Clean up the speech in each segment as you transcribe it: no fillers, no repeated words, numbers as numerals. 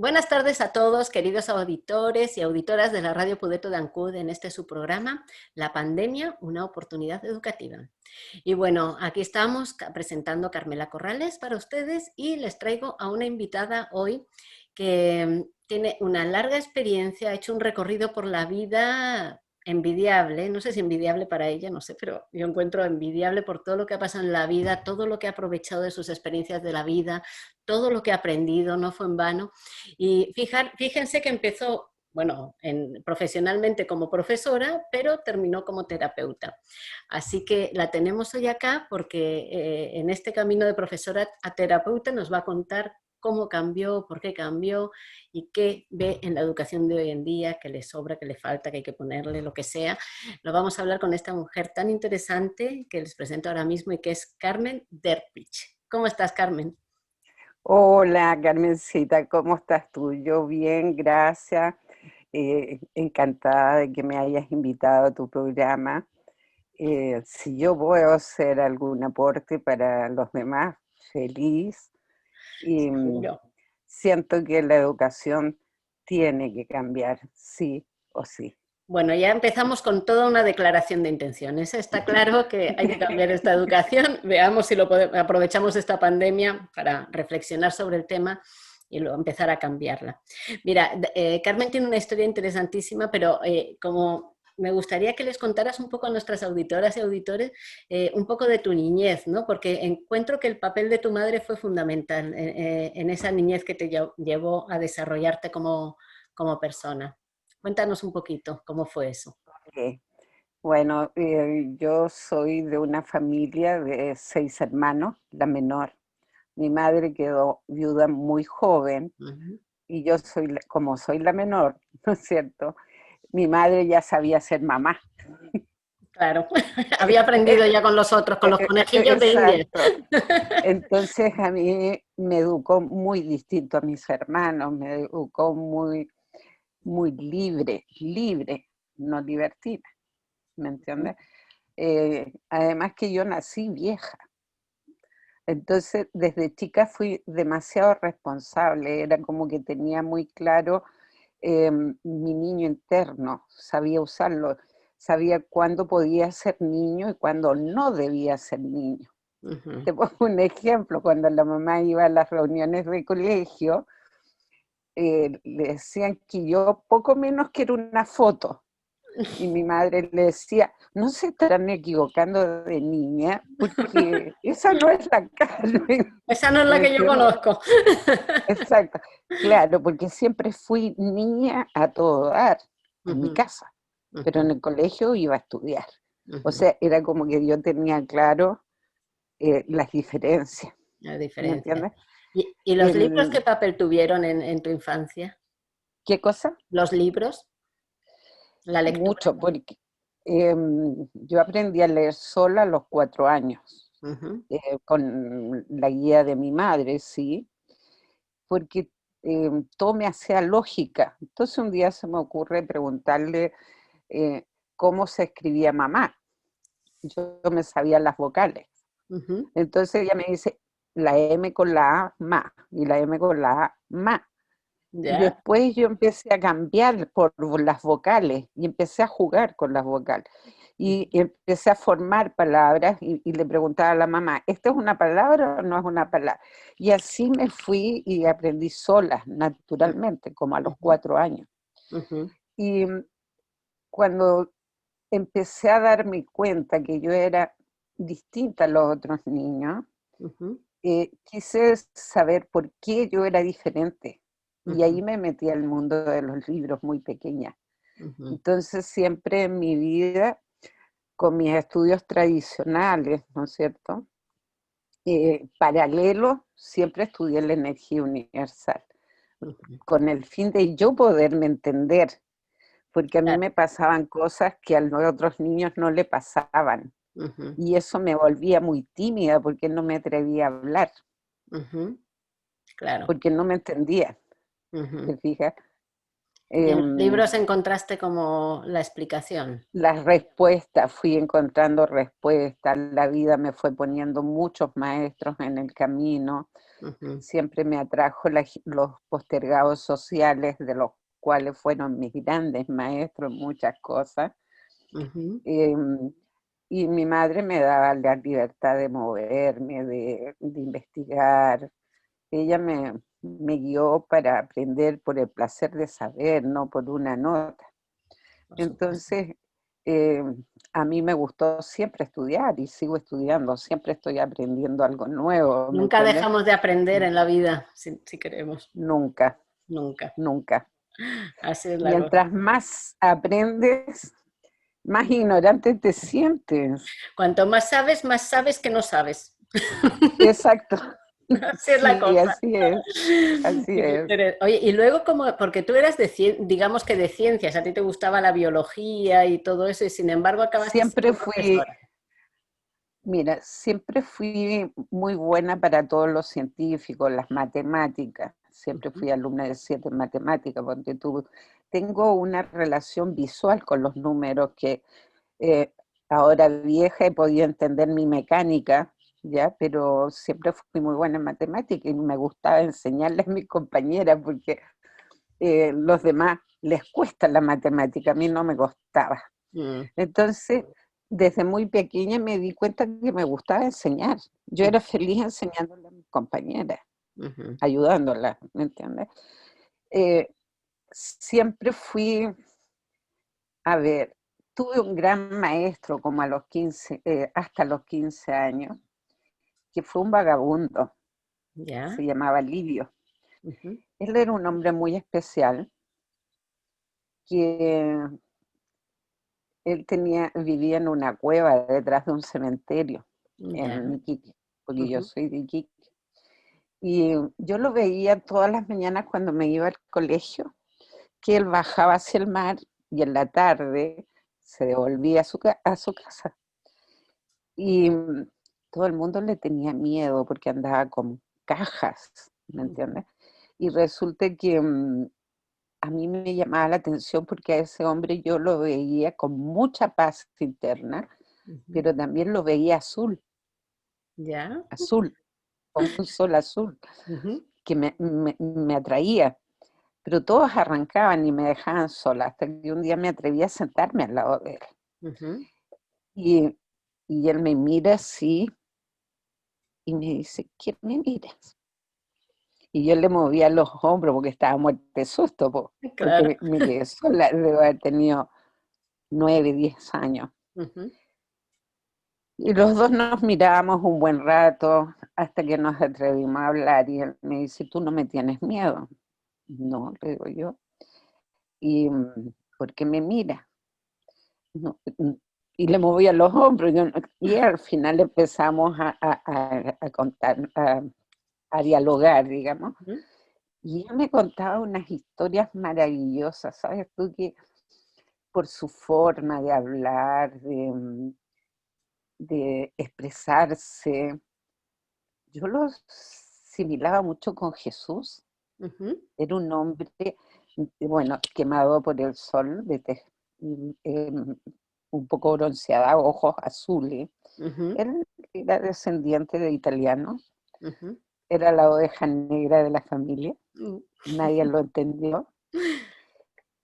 Buenas tardes a todos, queridos auditores y auditoras de la Radio Pudeto de Ancud en este su programa, La pandemia, una oportunidad educativa. Y bueno, aquí estamos presentando Carmela Corrales para ustedes y les traigo a una invitada hoy que tiene una larga experiencia, ha hecho un recorrido por la vida envidiable, no sé si envidiable para ella, no sé, pero yo encuentro envidiable por todo lo que ha pasado en la vida, todo lo que ha aprovechado de sus experiencias de la vida, todo lo que ha aprendido, no fue en vano. Y fíjense que empezó, bueno, profesionalmente como profesora, pero terminó como terapeuta. Así que la tenemos hoy acá porque en este camino de profesora a terapeuta nos va a contar cómo cambió, por qué cambió y qué ve en la educación de hoy en día, que le sobra, que le falta, que hay que ponerle, lo que sea. Lo vamos a hablar con esta mujer tan interesante que les presento ahora mismo y que es Carmen Derpich. ¿Cómo estás, Carmen? Hola, Carmencita, ¿cómo estás tú? Yo bien, gracias. Encantada de que me hayas invitado a tu programa. Si yo puedo hacer algún aporte para los demás, feliz. Y Seguro. siento que la educación tiene que cambiar, sí o sí. Bueno, ya empezamos con toda una declaración de intenciones. Está claro que hay que cambiar esta educación. Veamos si aprovechamos esta pandemia para reflexionar sobre el tema y luego empezar a cambiarla. Mira, Carmen tiene una historia interesantísima, pero como me gustaría que les contaras un poco a nuestras auditoras y auditores un poco de tu niñez, ¿no? Porque encuentro que el papel de tu madre fue fundamental en esa niñez que te llevó a desarrollarte como persona. Cuéntanos un poquito cómo fue eso. Eh, Bueno, yo soy de una familia de 6 hermanos, la menor. Mi madre quedó viuda muy joven Ujú. y yo como soy la menor, ¿no es cierto? Mi madre ya sabía ser mamá. Claro, había aprendido ya con los otros, con los conejillos de India. Exacto. Entonces a mí me educó muy distinto a mis hermanos, me educó muy libre, no libertina, ¿me entiendes? Además que yo nací vieja. Entonces, desde chica fui demasiado responsable, era como que tenía muy claro mi niño interno, sabía usarlo, sabía cuándo podía ser niño y cuándo no debía ser niño. Ujú. Te pongo un ejemplo, cuando la mamá iba a las reuniones de colegio, le decían que yo poco menos que era una foto. Y mi madre le decía, no se estarán equivocando de niña, porque esa no es la Carmen, Esa no es la ¿me que yo entiendes? conozco. Exacto, claro, porque siempre fui niña a todo dar en mi Ujú, casa, pero ujú, en el colegio iba a estudiar. O ujú. sea, era como que yo tenía claro las diferencias, La ¿me diferencia. entiendes? ¿Y los libros qué El, papel tuvieron en tu infancia? ¿Qué cosa? ¿Los libros? ¿La lectura? Mucho, porque yo aprendí a leer sola a los 4 años, Ujú, con la guía de mi madre, sí, porque todo me hacía lógica. Entonces un día se me ocurre preguntarle eh, cómo se escribía mamá. Yo me sabía las vocales. ujú. Entonces ella me dice la M con la A, ma, y la M con la A, ma. Y Ya. después yo empecé a cambiar por las vocales y empecé a jugar con las vocales. Y empecé a formar palabras y le preguntaba a la mamá, ¿esta es una palabra o no es una palabra? Y así me fui y aprendí sola, naturalmente, como a los Ujú, 4 años. ujú, Y cuando empecé a darme cuenta que yo era distinta a los otros niños, ujú, quise saber por qué yo era diferente. Y ujú, ahí me metí al mundo de los libros muy pequeña. ujú. Entonces siempre en mi vida, con mis estudios tradicionales, ¿no es cierto? Paralelo, siempre estudié la energía universal, Ujú. con el fin de yo poderme entender, porque a mí Claro. me pasaban cosas que a los otros niños no le pasaban. Ujú, Y eso me volvía muy tímida porque no me atrevía a hablar, ujú. Claro. porque no me entendía, Ujú. ¿te fijas? Y en los Em, libros encontraste como la explicación. las respuestas, fui encontrando respuestas, la vida me fue poniendo muchos maestros en el camino, Ujú, Siempre me atrajo los postergados sociales, de los cuales fueron mis grandes maestros en muchas cosas. ujú. Em, y mi madre me daba la libertad de moverme, de investigar. Ella me guió para aprender por el placer de saber, no por una nota. Por supuesto. Entonces, eh, a mí me gustó siempre estudiar y sigo estudiando, siempre estoy aprendiendo algo nuevo, ¿me Nunca entiendes? dejamos de aprender en la vida, si queremos. Nunca, Nunca. nunca. Así es la cosa. Mientras más aprendes, más ignorante te sientes. Cuanto más sabes que no sabes. Exacto. Así es la Sí, cosa. así es, así es. Oye, y luego como, porque tú eras digamos que de ciencias, a ti te gustaba la biología y todo eso, y sin embargo acabaste Siempre siendo fui, profesora. mira, siempre fui muy buena para todos los científicos, las matemáticas. Siempre Ujú, fui alumna de 7 en matemáticas, porque tengo una relación visual con los números que eh, ahora vieja he podido entender mi mecánica, ¿ya? Pero siempre fui muy buena en matemáticas y me gustaba enseñarles a mis compañeras porque los demás les cuesta la matemática, a mí no me costaba. mm, Entonces, desde muy pequeña me di cuenta que me gustaba enseñar. Yo mm, era feliz enseñándole a mis compañeras, ujú. ayudándolas, ¿me entiendes? Eh, Siempre fui, a ver, tuve un gran maestro como a los 15, hasta los 15 años, que fue un vagabundo, Ya. se llamaba Livio. Ujú, Él era un hombre muy especial, que vivía en una cueva detrás de un cementerio ya. en Iquique, porque yo Ujú, soy de Iquique. Y yo lo veía todas las mañanas cuando me iba al colegio, que él bajaba hacia el mar y en la tarde se devolvía a su casa. Y todo el mundo le tenía miedo porque andaba con cajas, ¿me entiendes? Y resulta que a mí me llamaba la atención porque a ese hombre yo lo veía con mucha paz interna, ujú. pero también lo veía azul, Ya. azul, como un sol azul, Ujú, que me atraía. Pero todos arrancaban y me dejaban sola, hasta que un día me atreví a sentarme al lado de él. ujú. Y, y él me mira así y me dice, ¿qué me miras? Y yo le movía los hombros porque estaba muerta de susto, porque Claro. me quedé sola, debo haber tenido 9, 10 años. Ujú. Y los dos nos mirábamos un buen rato hasta que nos atrevimos a hablar y él me dice, ¿tú no me tienes miedo? No, le digo yo. ¿Y por qué me mira? No, y le movía los hombros. Y al final empezamos a contar, a dialogar, digamos. Ujú. Y él me contaba unas historias maravillosas, ¿sabes tú? Que por su forma de hablar, de expresarse, yo lo asimilaba mucho con Jesús. Ujú, Era un hombre, bueno, quemado por el sol, un poco bronceada, ojos azules. ujú, Él era descendiente de italianos, ujú. era la oveja negra de la familia, Mm. nadie lo entendió.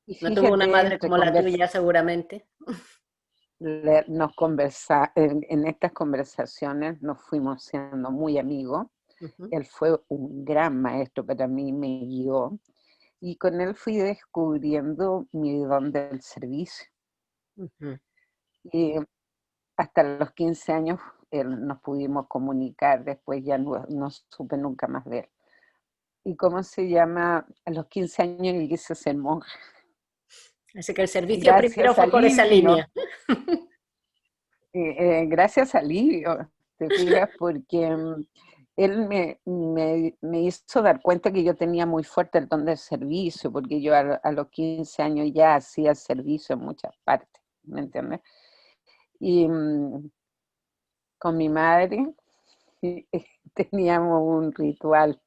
Y No tuvo una fíjate, madre como la tuya, seguramente. en estas conversaciones nos fuimos siendo muy amigos. Ujú, Él fue un gran maestro para mí, me guió. Y con él fui descubriendo mi don del servicio. ujú. Y hasta los 15 años nos pudimos comunicar, después ya no supe nunca más de él. ¿Y cómo se llama? A los 15 años yo quise ser monja. Así que el servicio primero Gracias a fue por esa Livio, línea. gracias a Livio, te fijas, porque él me hizo dar cuenta que yo tenía muy fuerte el don del servicio, porque yo a los 15 años ya hacía servicio en muchas partes, ¿me entiendes? Y con mi madre teníamos un ritual,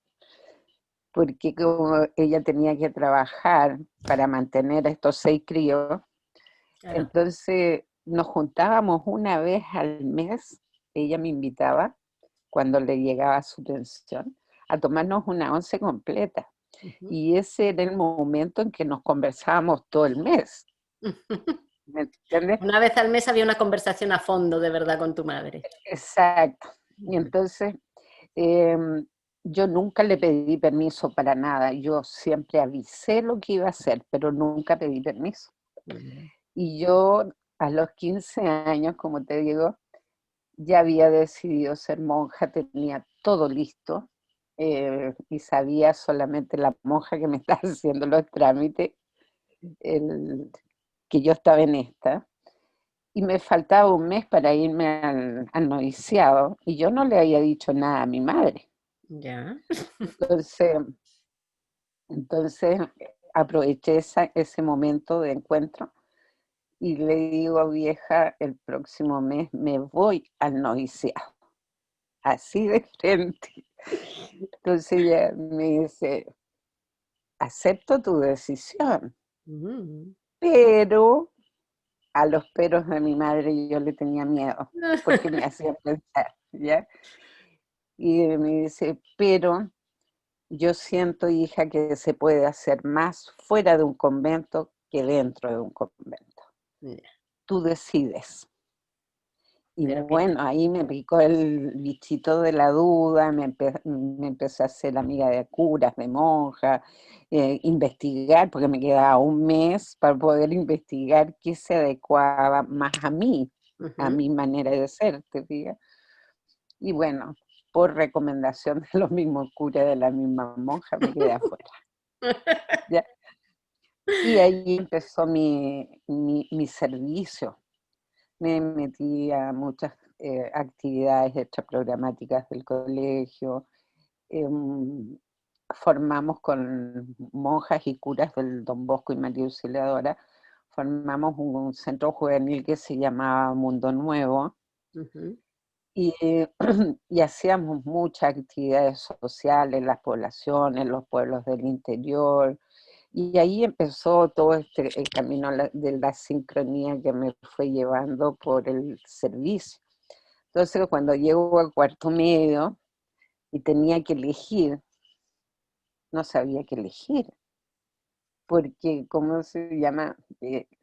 porque como ella tenía que trabajar para mantener a estos 6 críos, Claro. entonces nos juntábamos una vez al mes, ella me invitaba cuando le llegaba su pensión, a tomarnos una once completa. Ujú. Y ese era el momento en que nos conversábamos todo el mes, ¿me entiendes? Una vez al mes había una conversación a fondo, de verdad, con tu madre. Exacto. Y Ujú. entonces yo nunca le pedí permiso para nada. Yo siempre avisé lo que iba a hacer, pero nunca pedí permiso. Ujú. Y yo a los 15 años, como te digo, ya había decidido ser monja, tenía todo listo y sabía solamente la monja que me estaba haciendo los trámites, el, que yo estaba en esta. Y me faltaba un mes para irme al noviciado y yo no le había dicho nada a mi madre. Ya. Entonces, entonces aproveché ese momento de encuentro y le digo, vieja, el próximo mes me voy al noviciado, así de frente. Entonces ella me dice, acepto tu decisión, Mm. pero a los peros de mi madre yo le tenía miedo, porque me hacía pensar, ¿ya? Y me dice, pero yo siento, hija, que se puede hacer más fuera de un convento que dentro de un convento. Ya. Tú decides. Y Pero mira, bueno, ahí me picó el bichito de la duda, me empecé a hacer amiga de curas, de monjas, investigar, porque me quedaba un mes para poder investigar qué se adecuaba más a ujú. mi manera de ser, te digo. Y bueno, por recomendación de los mismos curas, de la misma monja, me quedé afuera. ¿Ya? Y ahí empezó mi servicio. Me metí a muchas actividades extraprogramáticas del colegio. em, Formamos con monjas y curas del Don Bosco y María Auxiliadora, formamos un centro juvenil que se llamaba Mundo Nuevo Ujú. y, y hacíamos muchas actividades sociales en las poblaciones, en los pueblos del interior. Y ahí empezó todo el camino de la sincronía que me fue llevando por el servicio. Entonces, cuando llego a cuarto medio y tenía que elegir, no sabía qué elegir, porque, ¿cómo se llama?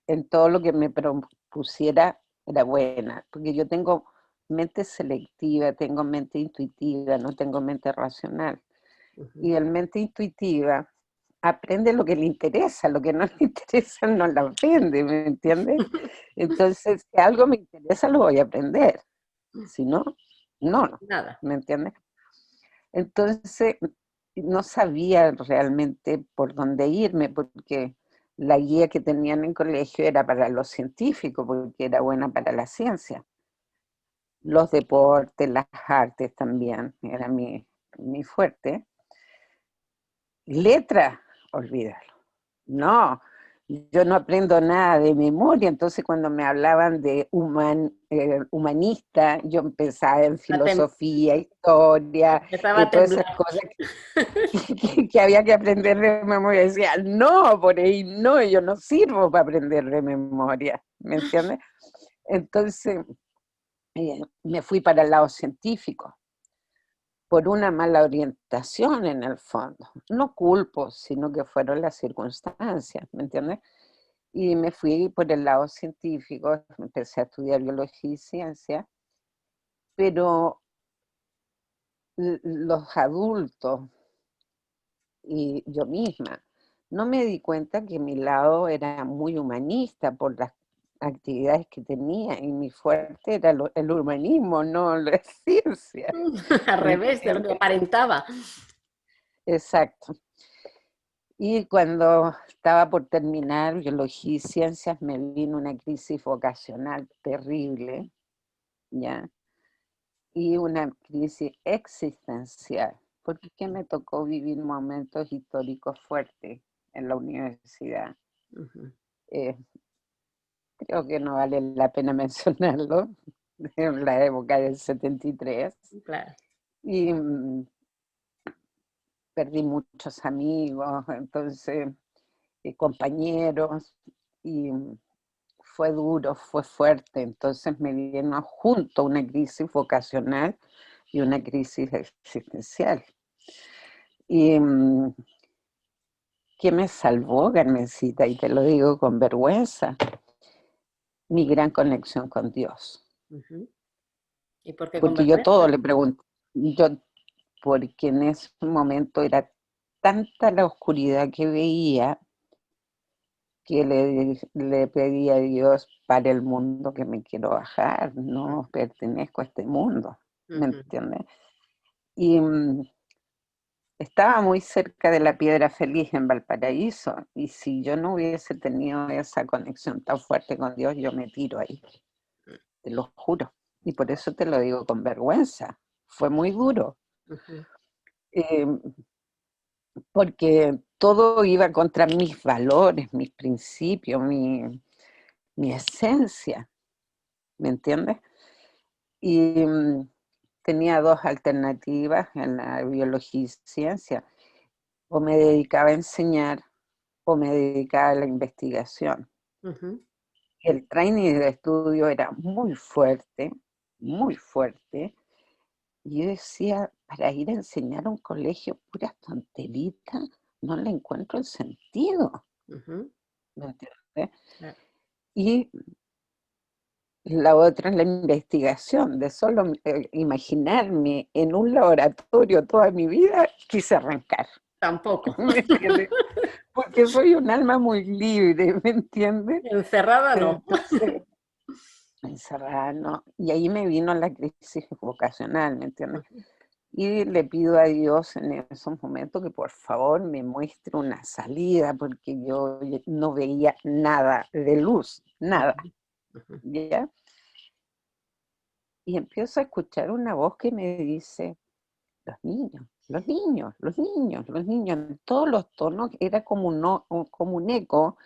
En todo lo que me propusiera era buena, porque yo tengo mente selectiva, tengo mente intuitiva, no tengo mente racional. Ujú. Y el mente intuitiva aprende lo que le interesa, lo que no le interesa no lo aprende, ¿me entiendes? Entonces, si algo me interesa, lo voy a aprender. Si no, no, Nada. ¿me entiendes? Entonces, no sabía realmente por dónde irme, porque la guía que tenían en colegio era para los científicos, porque era buena para la ciencia. Los deportes, las artes también, era mi fuerte. Letra, olvídalo. No, yo no aprendo nada de memoria, entonces cuando me hablaban de humanista, yo empezaba en A tem- filosofía, historia, Empezaba a todas temblar. esas cosas que había que aprender de memoria. Decía, no, por ahí no, yo no sirvo para aprender de memoria, ¿me entiendes? Entonces me fui para el lado científico por una mala orientación en el fondo. No culpo, sino que fueron las circunstancias, ¿me entiendes? Y me fui por el lado científico, empecé a estudiar biología y ciencia, pero los adultos y yo misma no me di cuenta que mi lado era muy humanista por las actividades que tenía y mi fuerte era el humanismo, no la ciencia, Al ¿me revés de lo que entiendes? aparentaba. Exacto. Y cuando estaba por terminar biología y ciencias me vino una crisis vocacional terrible, ¿ya? Y una crisis existencial, porque me tocó vivir momentos históricos fuertes en la universidad. Ujú. Eh, Creo que no vale la pena mencionarlo, en la época del 73. Claro. Y perdí muchos amigos, entonces compañeros, y fue duro, fue fuerte, entonces me vino junto una crisis vocacional y una crisis existencial. Y ¿qué me salvó, Carmencita? Y te lo digo con vergüenza, mi gran conexión con Dios. Ujú. ¿Y por qué con Porque yo todo vergüenza? le pregunto, yo, porque en ese momento era tanta la oscuridad que veía que le pedí a Dios para el mundo que me quiero bajar, no pertenezco a este mundo, ¿me Ujú. entiendes? Y estaba muy cerca de la Piedra Feliz en Valparaíso, y si yo no hubiese tenido esa conexión tan fuerte con Dios, yo me tiro ahí, te lo juro. Y por eso te lo digo con vergüenza, fue muy duro. Ujú. Eh, Porque todo iba contra mis valores, mis principios, mi esencia, ¿me entiendes? Y tenía dos alternativas en la biología y ciencia: o me dedicaba a enseñar o me dedicaba a la investigación. Ujú. El training de estudio era muy fuerte, y yo decía, para ir a enseñar a un colegio puras tonteritas, no le encuentro el sentido, Ujú. ¿me entiendes? Claro. Y la otra es la investigación, de solo imaginarme en un laboratorio toda mi vida, quise arrancar, Tampoco. ¿me entiendes? Porque soy un alma muy libre, ¿me entiendes? Encerrada no. Entonces, encerrada, ¿no? Y ahí me vino la crisis vocacional, ¿me entiendes? Ujú. Y le pido a Dios en esos momentos que por favor me muestre una salida, porque yo no veía nada de luz, nada, Ujú. Ujú. ¿ya? Y empiezo a escuchar una voz que me dice, los niños, los niños, los niños, los niños, en todos los tonos, era como como un eco.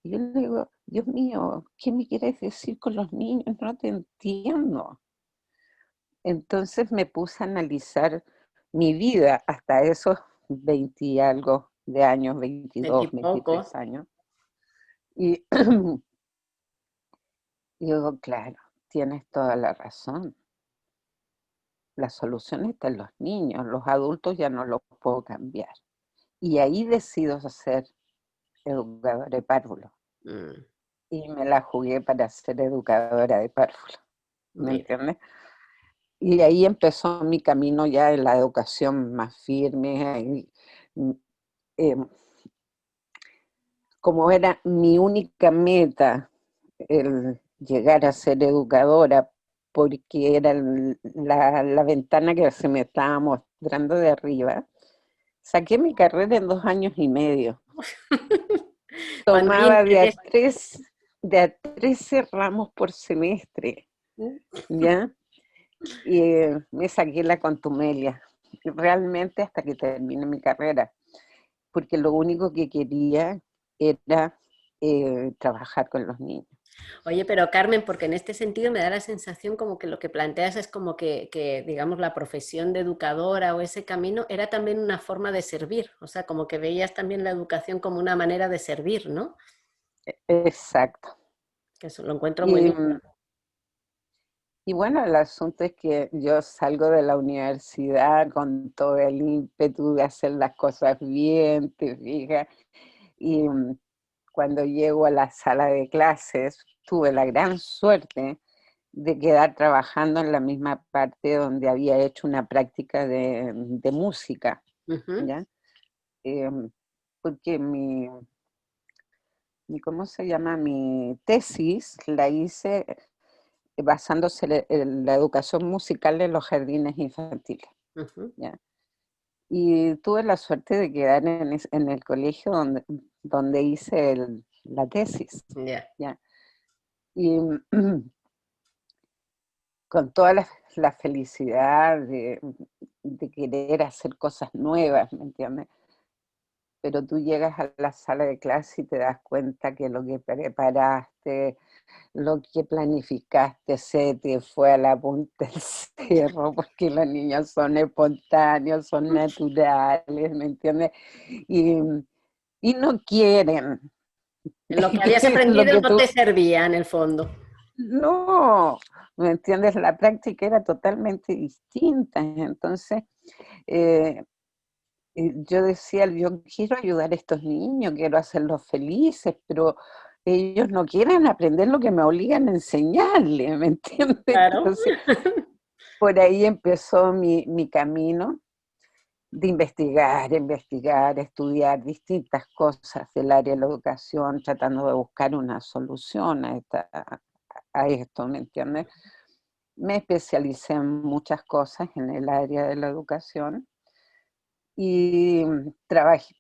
Y yo le digo, Dios mío, ¿qué me quieres decir con los niños? No te entiendo. Entonces me puse a analizar mi vida hasta esos 20 y algo de años, 22, Veintipocos. 23 años. Y digo, claro, tienes toda la razón. La solución está en los niños, los adultos ya no los puedo cambiar. Y ahí decido ser educadora de párvulo. Mm. Y me la jugué para ser educadora de párvulo, ¿me Mira. entiendes? Y ahí empezó mi camino ya en la educación más firme. Eh, Como era mi única meta el llegar a ser educadora, porque era la ventana que se me estaba mostrando de arriba, saqué mi carrera en 2 años y medio. Cuando alguien Tomaba te deja. de a 13 ramos por semestre, ¿ya? Y me saqué la contumelia, realmente hasta que terminé mi carrera, porque lo único que quería era trabajar con los niños. Oye, pero Carmen, porque en este sentido me da la sensación como que lo que planteas es como digamos, la profesión de educadora o ese camino era también una forma de servir, o sea, como que veías también la educación como una manera de servir, ¿no? Exacto. Que eso lo encuentro muy Y, lindo. y bueno, el asunto es que yo salgo de la universidad con todo el ímpetu de hacer las cosas bien, te fijas, y cuando llego a la sala de clases, tuve la gran suerte de quedar trabajando en la misma parte donde había hecho una práctica de música, Ujú. ¿ya? Porque ¿cómo se llama? Mi tesis la hice basándose en la educación musical de los jardines infantiles, Ujú. ¿ya? Y tuve la suerte de quedar en el colegio donde hice la tesis, Ya. ¿ya? Y con toda la felicidad de querer hacer cosas nuevas, ¿me entiendes? Pero tú llegas a la sala de clase y te das cuenta que lo que preparaste, lo que planificaste se te fue a la punta del cerro, porque los niños son espontáneos, son naturales, ¿me entiendes? Y, y no quieren Lo que habías lo aprendido que no tú... te servía en el fondo. No, ¿me entiendes? La práctica era totalmente distinta. Entonces, eh, yo decía, yo quiero ayudar a estos niños, quiero hacerlos felices, pero ellos no quieren aprender lo que me obligan a enseñarles, ¿me entiendes? Claro. Entonces, por ahí empezó mi camino de investigar, estudiar distintas cosas del área de la educación, tratando de buscar una solución a esto, ¿me entiendes? Me especialicé en muchas cosas en el área de la educación y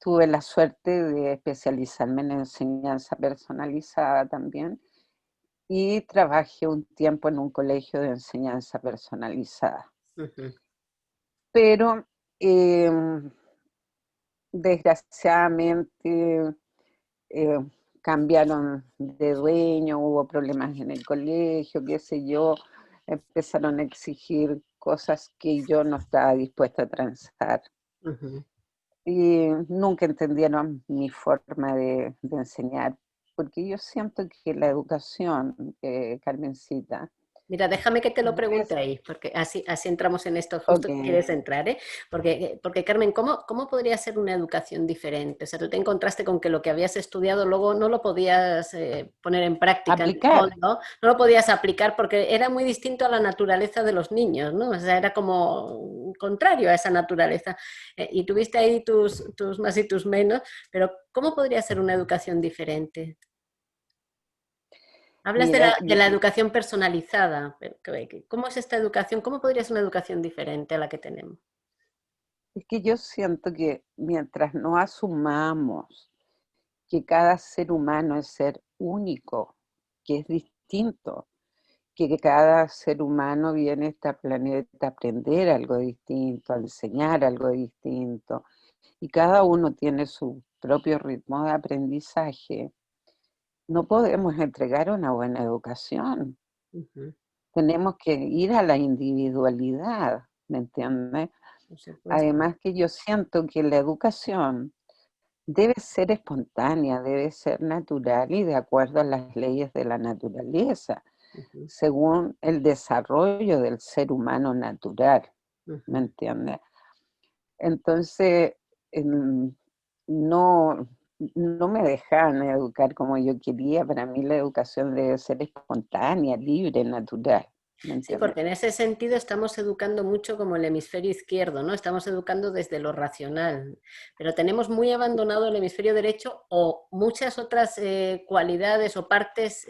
tuve la suerte de especializarme en enseñanza personalizada también y trabajé un tiempo en un colegio de enseñanza personalizada. Ujú. Pero desgraciadamente eh, cambiaron de dueño, hubo problemas en el colegio, qué sé yo, empezaron a exigir cosas que yo no estaba dispuesta a transar. Ujú. Y nunca entendieron mi forma de enseñar, porque yo siento que la educación, Carmencita, Mira, déjame que te lo debe pregunte ahí, porque así entramos en esto justo ok, que quieres entrar, ¿eh? Porque Carmen, ¿cómo podría ser una educación diferente? O sea, tú te encontraste con que lo que habías estudiado luego no lo podías poner en práctica en el aplicar. fondo, no lo podías aplicar porque era muy distinto a la naturaleza de los niños, ¿no? O sea, era como contrario a esa naturaleza. Y tuviste ahí tus más y tus menos, pero ¿cómo podría ser una educación diferente? Hablas de Mira, la educación personalizada. Pero, ¿cómo es esta educación? ¿Cómo podría ser una educación diferente a la que tenemos? es que yo siento que mientras no asumamos que cada ser humano es ser único, que es distinto, que cada ser humano viene a este planeta a aprender algo distinto, a enseñar algo distinto, y cada uno tiene su propio ritmo de aprendizaje, no podemos entregar una buena educación. Ujú. Tenemos que ir a la individualidad, ¿me entiendes? Por supuesto. Además que yo siento que la educación debe ser espontánea, debe ser natural y de acuerdo a las leyes de la naturaleza, Ujú. según el desarrollo del ser humano natural, ¿me Ujú. entiendes? Entonces, em, no, no me dejaban educar como yo quería. Para mí la educación debe ser espontánea, libre, natural, ¿me Sí, entiendes? porque en ese sentido estamos educando mucho como el hemisferio izquierdo, ¿no? Estamos educando desde lo racional, pero tenemos muy abandonado el hemisferio derecho o muchas otras cualidades o partes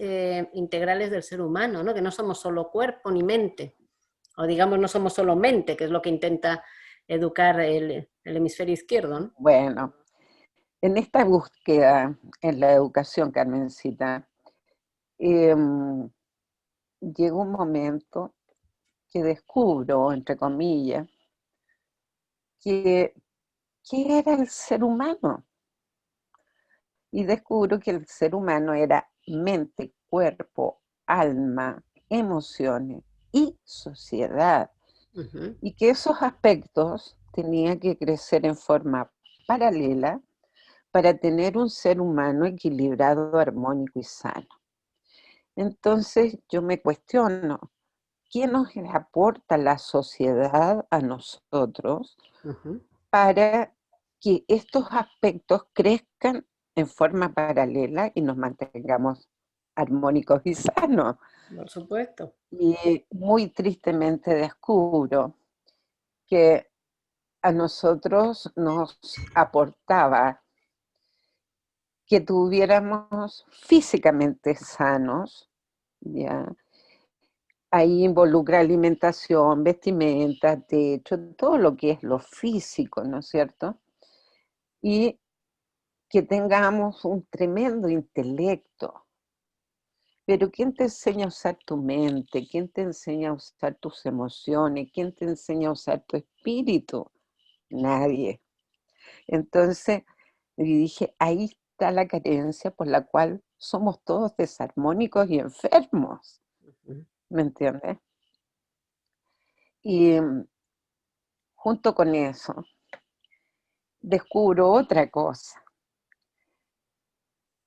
integrales del ser humano, ¿no? Que no somos solo cuerpo ni mente, o digamos no somos solo mente, que es lo que intenta educar el hemisferio izquierdo, ¿no? Bueno, en esta búsqueda en la educación, Carmencita, em, llegó un momento que descubro, entre comillas, que, ¿qué era el ser humano? Y descubro que el ser humano era mente, cuerpo, alma, emociones y sociedad, Ujú. y que esos aspectos tenían que crecer en forma paralela para tener un ser humano equilibrado, armónico y sano. Entonces yo me cuestiono, ¿qué nos aporta la sociedad a nosotros Ujú. para que estos aspectos crezcan en forma paralela y nos mantengamos armónicos y sanos? Por supuesto. Y muy tristemente descubro que a nosotros nos aportaba que tuviéramos físicamente sanos, ¿ya? Ahí involucra alimentación, vestimenta, techo, todo lo que es lo físico, ¿no es cierto? Y que tengamos un tremendo intelecto. Pero ¿quién te enseña a usar tu mente? ¿Quién te enseña a usar tus emociones? ¿Quién te enseña a usar tu espíritu? Nadie. Entonces, y dije, ahí está la carencia por la cual somos todos desarmónicos y enfermos, Ujú. ¿me entiendes? Y junto con eso, descubro otra cosa,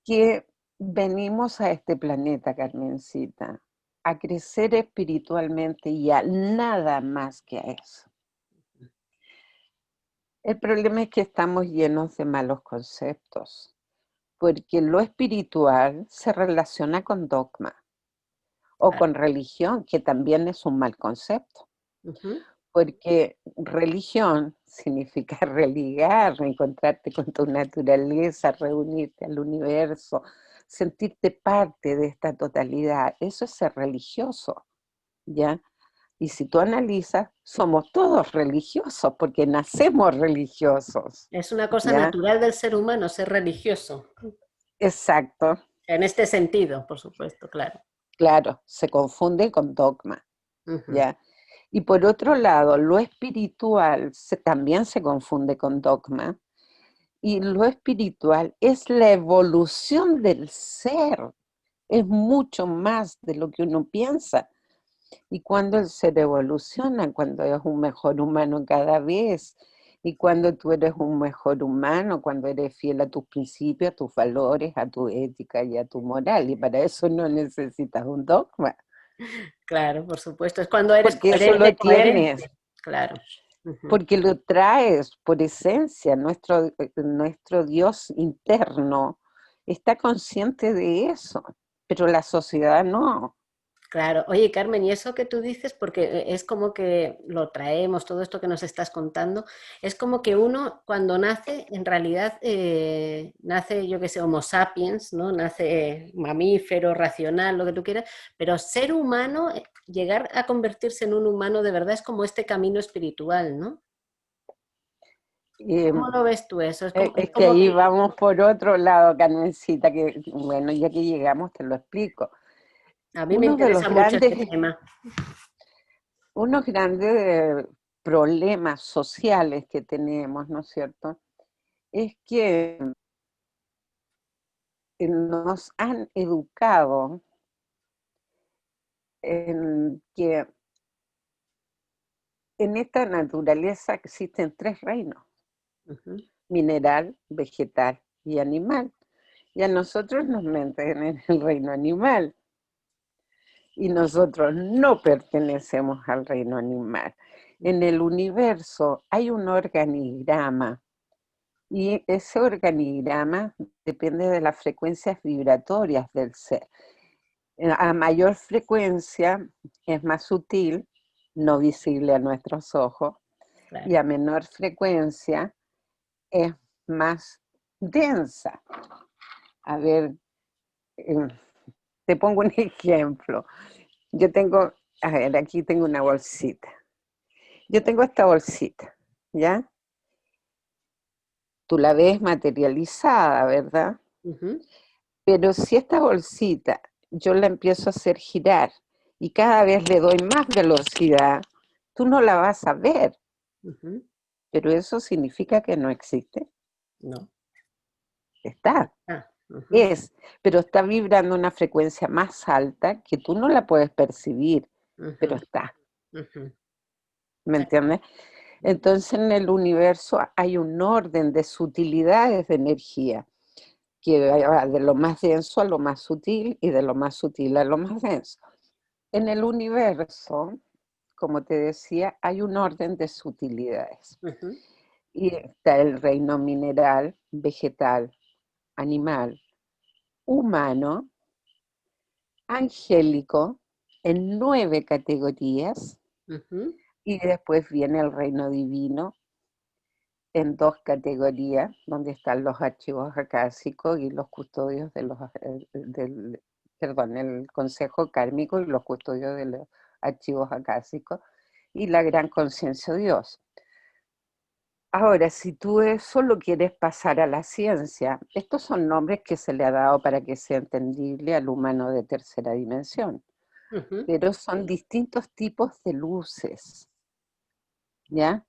que venimos a este planeta, Carmencita, a crecer espiritualmente y a nada más que a eso. El problema es que estamos llenos de malos conceptos, porque lo espiritual se relaciona con dogma o Claro. con religión, que también es un mal concepto, Ujú. porque religión significa religar, reencontrarte con tu naturaleza, reunirte al universo, sentirte parte de esta totalidad. Eso es ser religioso, ¿ya? Y si tú analizas, somos todos religiosos, porque nacemos religiosos, Es una cosa ¿ya? natural del ser humano ser religioso. Exacto, En este sentido, por supuesto, claro. claro, se confunde con dogma, Ujú. ¿ya? Y por otro lado, lo espiritual también se confunde con dogma, y lo espiritual es la evolución del ser, es mucho más de lo que uno piensa. Y cuando el ser evoluciona, cuando es un mejor humano cada vez, y cuando tú eres un mejor humano, cuando eres fiel a tus principios, a tus valores, a tu ética y a tu moral, y para eso no necesitas un dogma, Claro, por supuesto. Es cuando eres porque eso lo coherente, tienes, coherente. Claro. Ujú. porque lo traes por esencia. Nuestro Dios interno está consciente de eso, pero la sociedad no. Claro. Oye, Carmen, y eso que tú dices, porque es como que lo traemos, todo esto que nos estás contando, es como que uno cuando nace, en realidad nace, yo que sé, Homo sapiens, ¿no? Nace mamífero, racional, lo que tú quieras, pero ser humano, llegar a convertirse en un humano de verdad es como este camino espiritual, ¿no? Eh, ¿Cómo lo ves tú eso? Es Es que como ahí que vamos por otro lado, Carmencita, que bueno, ya que llegamos te lo explico. a mí me Uno de los interesa mucho este grandes, tema. unos grandes problemas sociales que tenemos, ¿no es cierto? Es que nos han educado en que en esta naturaleza existen tres reinos: Ujú. mineral, vegetal y animal. Y a nosotros nos meten en el reino animal. Y nosotros no pertenecemos al reino animal. En el universo hay un organigrama y ese organigrama depende de las frecuencias vibratorias del ser. A mayor frecuencia es más sutil, no visible a nuestros ojos, y Claro. a menor frecuencia es más densa. A ver, eh, te pongo un ejemplo. Yo tengo, a ver, aquí tengo una bolsita. Yo tengo esta bolsita, ¿ya? Tú la ves materializada, ¿verdad? Ujú, Pero si esta bolsita yo la empiezo a hacer girar y cada vez le doy más velocidad, tú no la vas a ver, ujú. pero eso significa que no existe. No. Está, Ah, ujú, es, pero está vibrando una frecuencia más alta que tú no la puedes percibir, pero ujú, está, ujú. ¿me entiendes? Entonces en el universo hay un orden de sutilidades de energía que va de lo más denso a lo más sutil y de lo más sutil a lo más denso. En el universo, como te decía, hay un orden de sutilidades. Ujú, Y está el reino mineral, vegetal, animal, humano, angélico, en 9 categorías, ujú. y después viene el reino divino en 2 categorías, donde están los archivos acásicos y los custodios de perdón, el consejo kármico y los custodios de los archivos acásicos, y la gran conciencia Dios. Ahora, si tú eso lo quieres pasar a la ciencia, estos son nombres que se le ha dado para que sea entendible al humano de tercera dimensión, Ujú. pero son distintos tipos de luces, ¿ya?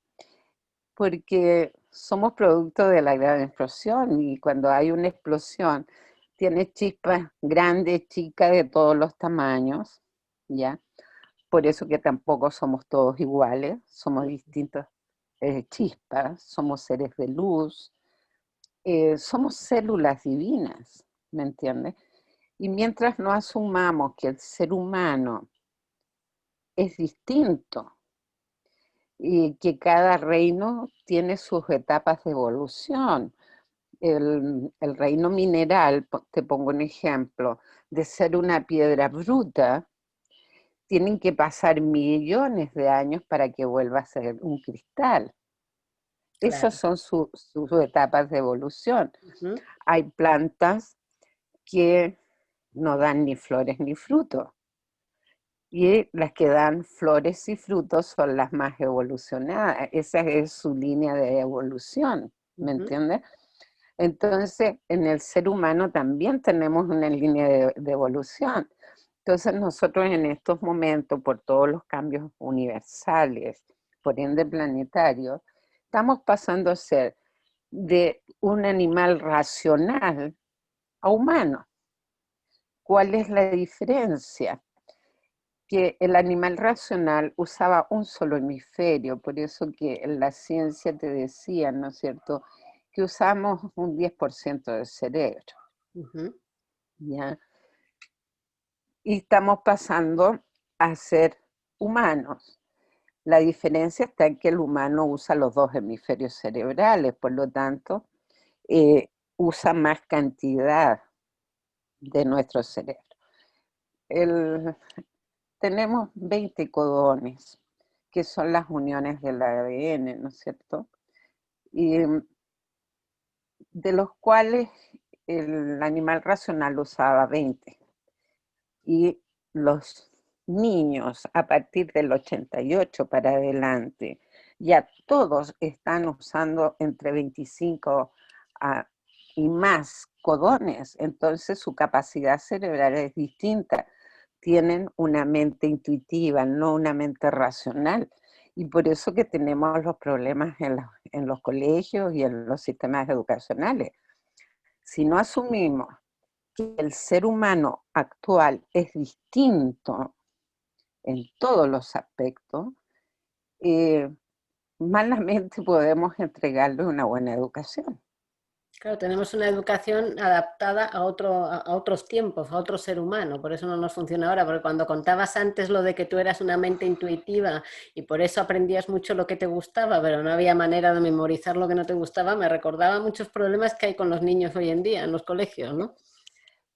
Porque somos producto de la gran explosión y cuando hay una explosión tiene chispas grandes, chicas, de todos los tamaños, ¿ya? Por eso que tampoco somos todos iguales, somos distintas chispas, somos seres de luz, somos células divinas, ¿me entiendes? Y mientras no asumamos que el ser humano es distinto y que cada reino tiene sus etapas de evolución. El reino mineral, te pongo un ejemplo, de ser una piedra bruta, tienen que pasar millones de años para que vuelva a ser un cristal. Esas Claro. son sus etapas de evolución. Ujú. Hay plantas que no dan ni flores ni frutos. Y las que dan flores y frutos son las más evolucionadas. Esa es su línea de evolución, ¿me Ujú. entiendes? Entonces, en el ser humano también tenemos una línea de evolución. Entonces, nosotros en estos momentos, por todos los cambios universales, por ende planetarios, estamos pasando a ser de un animal racional a humano. ¿Cuál es la diferencia? Que el animal racional usaba un solo hemisferio, por eso que en la ciencia te decían, ¿no es cierto?, que usamos un 10% del cerebro, Ujú. ¿ya? Y estamos pasando a ser humanos. La diferencia está en que el humano usa los dos hemisferios cerebrales, por lo tanto, usa más cantidad de nuestro cerebro. El, Tenemos 20 codones, que son las uniones del ADN, ¿no es cierto? Y de los cuales el animal racional usaba 20. Y los niños a partir del 88 para adelante, ya todos están usando entre 25 y más codones, entonces su capacidad cerebral es distinta. Tienen una mente intuitiva, no una mente racional. Y por eso que tenemos los problemas en los colegios y en los sistemas educacionales. Si no asumimos que el ser humano actual es distinto en todos los aspectos, eh, malamente podemos entregarle una buena educación. Claro, tenemos una educación adaptada a otros tiempos, a otro ser humano, por eso no nos funciona ahora, porque cuando contabas antes lo de que tú eras una mente intuitiva y por eso aprendías mucho lo que te gustaba, pero no había manera de memorizar lo que no te gustaba, me recordaba muchos problemas que hay con los niños hoy en día en los colegios, ¿no?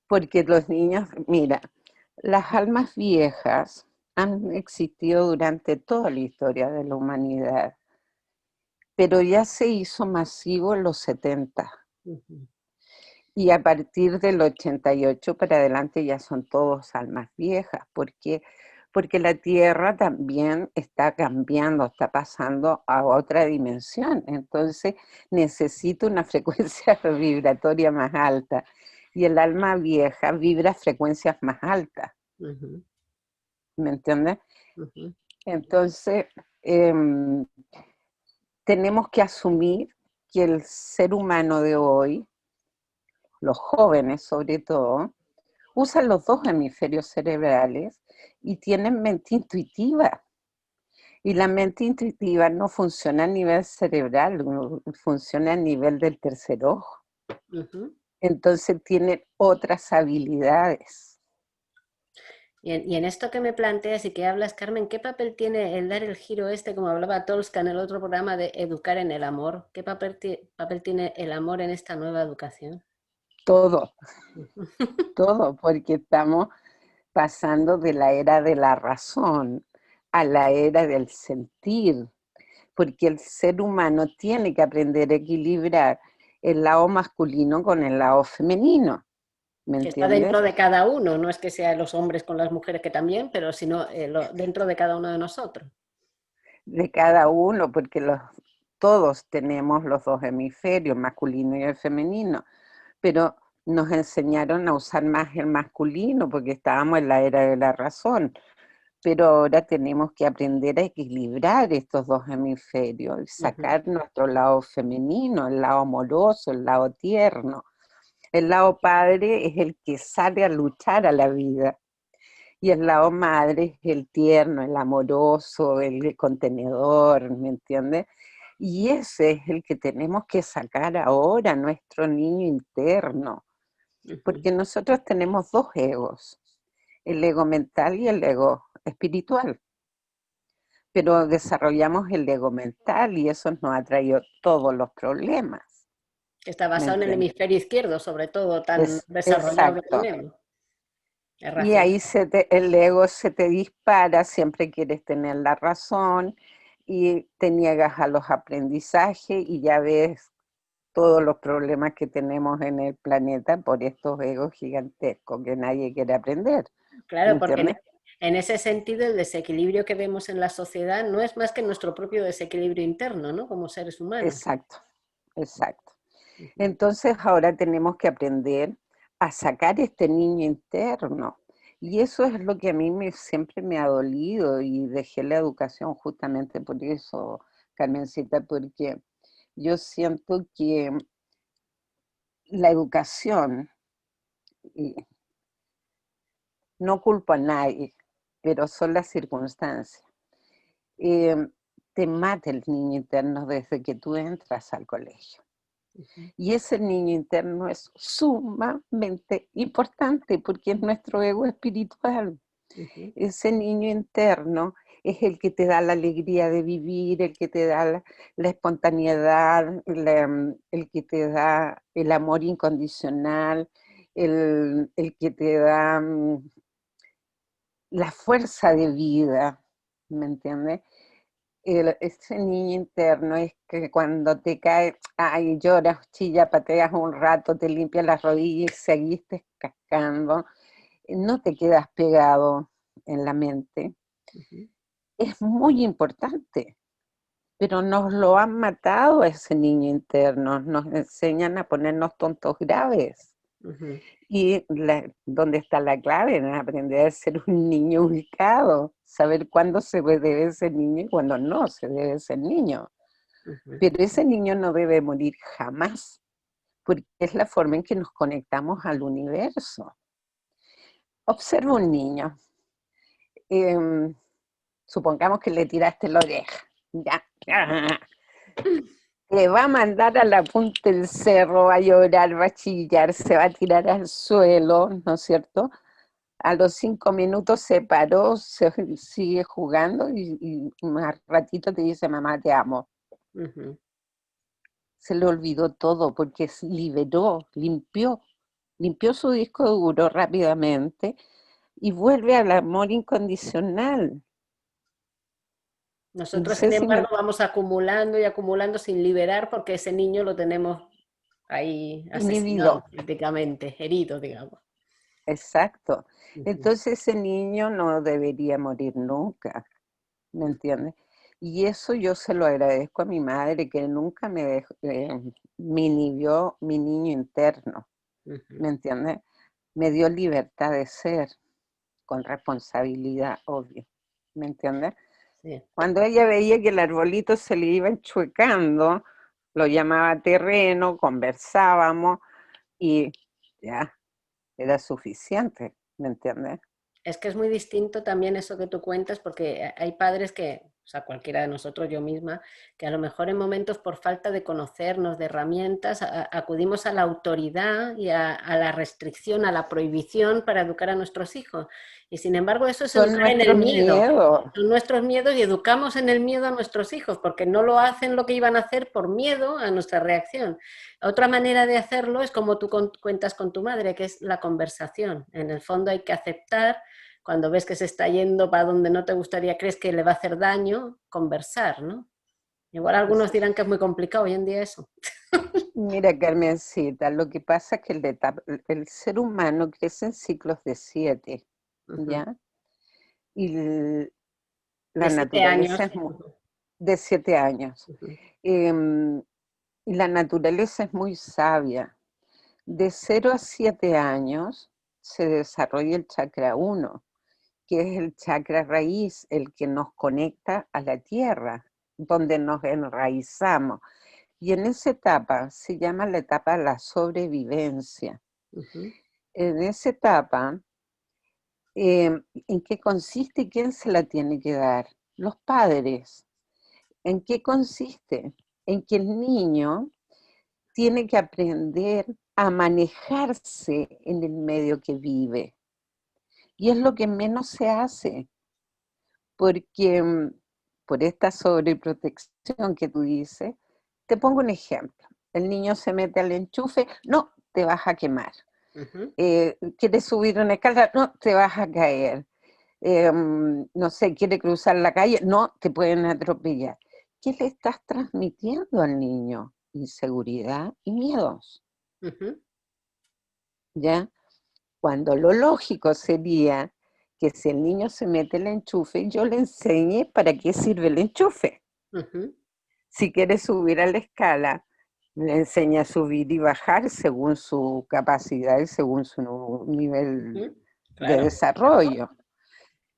Porque los niños, mira, las almas viejas han existido durante toda la historia de la humanidad, pero ya se hizo masivo en los 70. Ujú. Y a partir del 88 para adelante ya son todos almas viejas, porque la Tierra también está cambiando, está pasando a otra dimensión. Entonces necesita una frecuencia vibratoria más alta. Y el alma vieja vibra frecuencias más altas, Ujú. ¿me entiendes? Ujú. Entonces, tenemos que asumir que el ser humano de hoy, los jóvenes sobre todo, usan los dos hemisferios cerebrales y tienen mente intuitiva. Y la mente intuitiva no funciona a nivel cerebral, funciona a nivel del tercer ojo. Ujú. Entonces tienen otras habilidades. Y en esto que me planteas y que hablas, Carmen, ¿qué papel tiene el dar el giro este, como hablaba Tolska en el otro programa, de educar en el amor? ¿Qué papel tiene el amor en esta nueva educación? Todo, todo, porque estamos pasando de la era de la razón a la era del sentir, porque el ser humano tiene que aprender a equilibrar el lado masculino con el lado femenino, ¿me Que está dentro entiendes? de cada uno, no es que sea los hombres con las mujeres que también, pero sino dentro de cada uno de nosotros. De cada uno, porque todos tenemos los dos hemisferios, masculino y el femenino, pero nos enseñaron a usar más el masculino porque estábamos en la era de la razón, pero ahora tenemos que aprender a equilibrar estos dos hemisferios y Ujú. sacar nuestro lado femenino, el lado amoroso, el lado tierno. El lado padre es el que sale a luchar a la vida y el lado madre es el tierno, el amoroso, el contenedor, ¿me entiendes? Y ese es el que tenemos que sacar ahora, nuestro niño interno, Ujú. porque nosotros tenemos dos egos, el ego mental y el ego espiritual. pero desarrollamos el ego mental y eso nos ha traído todos los problemas, Que está ¿me basado en el entiendes? hemisferio izquierdo, sobre todo, tan desarrollado que Exacto. tenemos. Es Y ahí razón. el ego se te dispara, siempre quieres tener la razón y te niegas a los aprendizajes y ya ves todos los problemas que tenemos en el planeta por estos egos gigantescos que nadie quiere aprender, ¿me Claro, porque entiendes? en ese sentido el desequilibrio que vemos en la sociedad no es más que nuestro propio desequilibrio interno, ¿no? Como seres humanos. Exacto, exacto. Ujú. Entonces ahora tenemos que aprender a sacar este niño interno. Y eso es lo que a mí siempre me ha dolido y dejé la educación justamente por eso, Carmencita, porque yo siento que la educación, y no culpo a nadie, pero son las circunstancias, eh, te mata el niño interno desde que tú entras al colegio. Ujú, Y ese niño interno es sumamente importante porque es nuestro ego espiritual. ujú. Ese niño interno es el que te da la alegría de vivir, el que te da la espontaneidad, el que te da el amor incondicional, el que te da la fuerza de vida, ¿me entiendes? Ese niño interno es que cuando te cae, ay, lloras, chilla, pateas un rato, te limpias las rodillas y seguiste cascando, no te quedas pegado en la mente. Ujú, Es muy importante, pero nos lo han matado a ese niño interno, nos enseñan a ponernos tontos graves. ujú. Y ¿dónde está la clave? En aprender a ser un niño ubicado, saber cuándo se debe ser niño y cuándo no se debe ser niño. Ujú. Pero ese niño no debe morir jamás, porque es la forma en que nos conectamos al universo. Observa un niño, em, supongamos que le tiraste la oreja, ya, le va a mandar a la punta del cerro, va a llorar, va a chillar, se va a tirar al suelo, ¿no es cierto? A los 5 minutos se paró, sigue jugando y más ratito te dice, mamá, te amo. Ujú. Se le olvidó todo porque liberó, limpió su disco duro rápidamente y vuelve al amor incondicional. No Nosotros, sin sé si me embargo, vamos acumulando y acumulando sin liberar porque ese niño lo tenemos ahí asesinado inhibido. prácticamente, herido, digamos. Exacto. Ujú, Entonces ese niño no debería morir nunca, ¿me entiendes? Y eso yo se lo agradezco a mi madre que nunca me inhibió mi niño interno, ujú. ¿me entiendes? Me dio libertad de ser, con responsabilidad, obvio, ¿me entiendes? Sí. Cuando ella veía que el arbolito se le iba enchuecando, lo llamaba terreno, conversábamos y ya, era suficiente, ¿me entiendes? Es que es muy distinto también eso que tú cuentas, porque hay padres que, o sea, cualquiera de nosotros, yo misma, que a lo mejor en momentos por falta de conocernos, de herramientas, acudimos a la autoridad y a la restricción, a la prohibición para educar a nuestros hijos. Y sin embargo, eso es Son educar en el nuestros miedo. miedos. Son nuestros miedos y educamos en el miedo a nuestros hijos, porque no lo hacen lo que iban a hacer por miedo a nuestra reacción. Otra manera de hacerlo es como tú cuentas con tu madre, que es la conversación. En el fondo hay que aceptar cuando ves que se está yendo para donde no te gustaría, crees que le va a hacer daño, conversar, ¿no? Igual algunos dirán que es muy complicado hoy en día eso. Mira, Carmencita, lo que pasa es que el ser humano crece en ciclos de 7, Ujú. ¿ya? Y la De 7 años. naturaleza es de 7 años. Ujú. Em, y la naturaleza es muy sabia. De 0 a 7 años se desarrolla el chakra uno, que es el chakra raíz, el que nos conecta a la tierra, donde nos enraizamos. Y en esa etapa se llama la etapa de la sobrevivencia. Ujú. En esa etapa, ¿en qué consiste y quién se la tiene que dar? Los padres. ¿En qué consiste? En que el niño tiene que aprender a manejarse en el medio que vive. Y es lo que menos se hace, porque, por esta sobreprotección que tú dices, te pongo un ejemplo. El niño se mete al enchufe, no, te vas a quemar. Ujú, ¿Quieres subir una escalera? No, te vas a caer. No sé, quiere cruzar la calle, no, te pueden atropellar. ¿Qué le estás transmitiendo al niño? Inseguridad y miedos, ujú, ¿ya? Cuando lo lógico sería que si el niño se mete el enchufe, yo le enseñe para qué sirve el enchufe. ujú, Si quiere subir a la escala, le enseña a subir y bajar según su capacidad y según su nivel ujú. de Claro. desarrollo.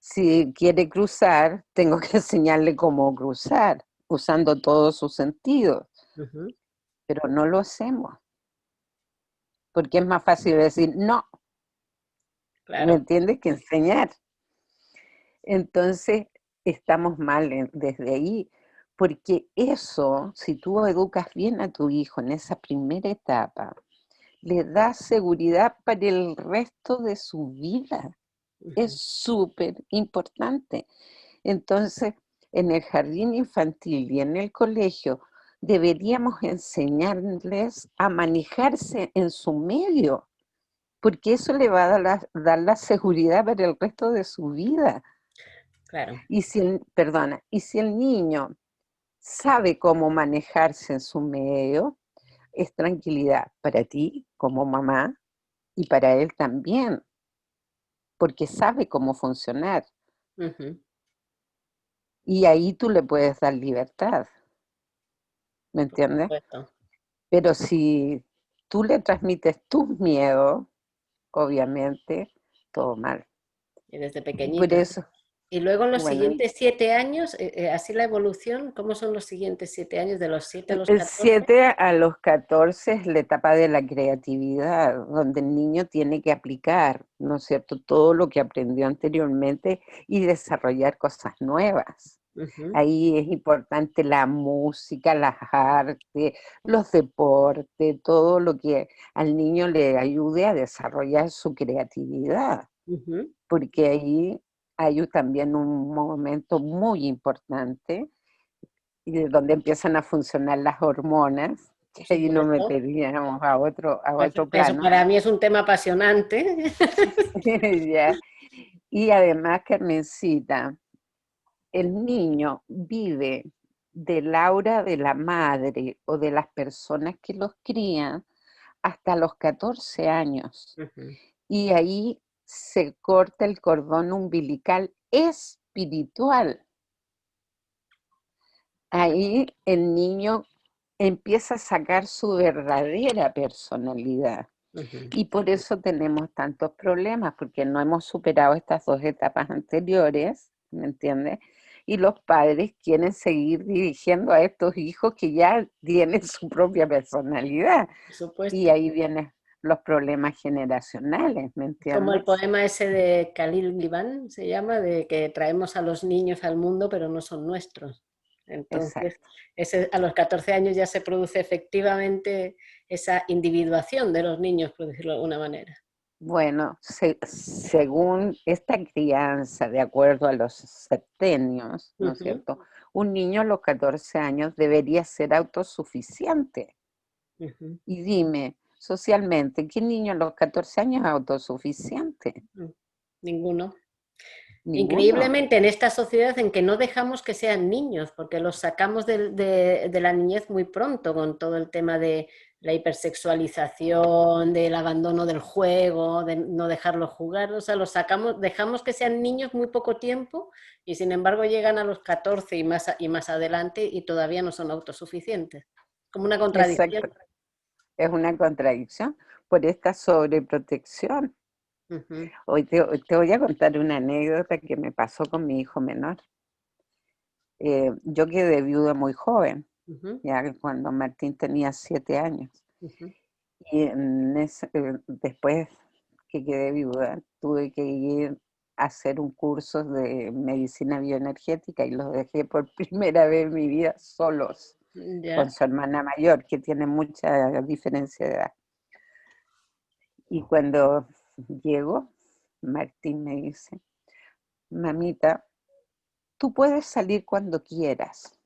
Si quiere cruzar, tengo que enseñarle cómo cruzar, usando todos sus sentidos, Ujú, pero no lo hacemos, porque es más fácil decir no, ¿me claro. entiendes? Que enseñar. Entonces, estamos mal desde ahí, porque eso, si tú educas bien a tu hijo en esa primera etapa, le da seguridad para el resto de su vida. Es Ujú, súper importante. Entonces, en el jardín infantil y en el colegio, deberíamos enseñarles a manejarse en su medio, porque eso le va a dar la seguridad para el resto de su vida. claro. Y si y si el niño sabe cómo manejarse en su medio, es tranquilidad para ti como mamá y para él también, porque sabe cómo funcionar. Ujú, Y ahí tú le puedes dar libertad, ¿me por entiendes? supuesto. Pero si tú le transmites tus miedos, obviamente, todo mal. Y desde Y por pequeñito. eso, Y luego en los bueno, siguientes 7 años, así la evolución, ¿cómo son los siguientes 7 años, de los 7 a los el 14? 7 a los 14 es la etapa de la creatividad, donde el niño tiene que aplicar, ¿no es cierto?, todo lo que aprendió anteriormente y desarrollar cosas nuevas. Ujú, Ahí es importante la música, las artes, los deportes, todo lo que al niño le ayude a desarrollar su creatividad, ujú. porque ahí hay también un momento muy importante y donde empiezan a funcionar las hormonas, que Por ahí nos supuesto. meteríamos a Pues otro eso plano. para mí es un tema apasionante. ¿Ya? Y además, Carmencita, el niño vive del aura de la madre o de las personas que los crían hasta los 14 años. Ujú, Y ahí se corta el cordón umbilical espiritual. Ahí el niño empieza a sacar su verdadera personalidad. ujú. Y por eso tenemos tantos problemas, porque no hemos superado estas dos etapas anteriores, ¿me entiendes? Y los padres quieren seguir dirigiendo a estos hijos que ya tienen su propia personalidad. Por Y supuesto. ahí vienen los problemas generacionales, ¿me Como el entiendes? poema ese de Khalil Gibran, se llama, de que traemos a los niños al mundo, pero no son nuestros. Entonces, Exacto. a los 14 años ya se produce efectivamente esa individuación de los niños, por decirlo de alguna manera. Bueno, según esta crianza, de acuerdo a los septenios, ¿no es Ujú, cierto? Un niño a los 14 años debería ser autosuficiente. ujú. Y dime, socialmente, ¿qué niño a los 14 años es autosuficiente? Mm, ninguno. Ninguno. Increíblemente en esta sociedad en que no dejamos que sean niños, porque los sacamos de la niñez muy pronto con todo el tema de la hipersexualización, del abandono del juego, de no dejarlos jugar, o sea, los sacamos, dejamos que sean niños muy poco tiempo y sin embargo llegan a los 14 y más adelante y todavía no son autosuficientes. Como una contradicción. Exacto. Es una contradicción por esta sobreprotección. Ujú, Hoy te voy a contar una anécdota que me pasó con mi hijo menor. Yo quedé viuda muy joven, ujú, ya cuando Martín tenía 7 años. ujú. Y después que quedé viuda, tuve que ir a hacer un curso de medicina bioenergética y los dejé por primera vez en mi vida solos, con Ya. su hermana mayor, que tiene mucha diferencia de edad. Y cuando llego, Martín me dice, mamita, tú puedes salir cuando quieras,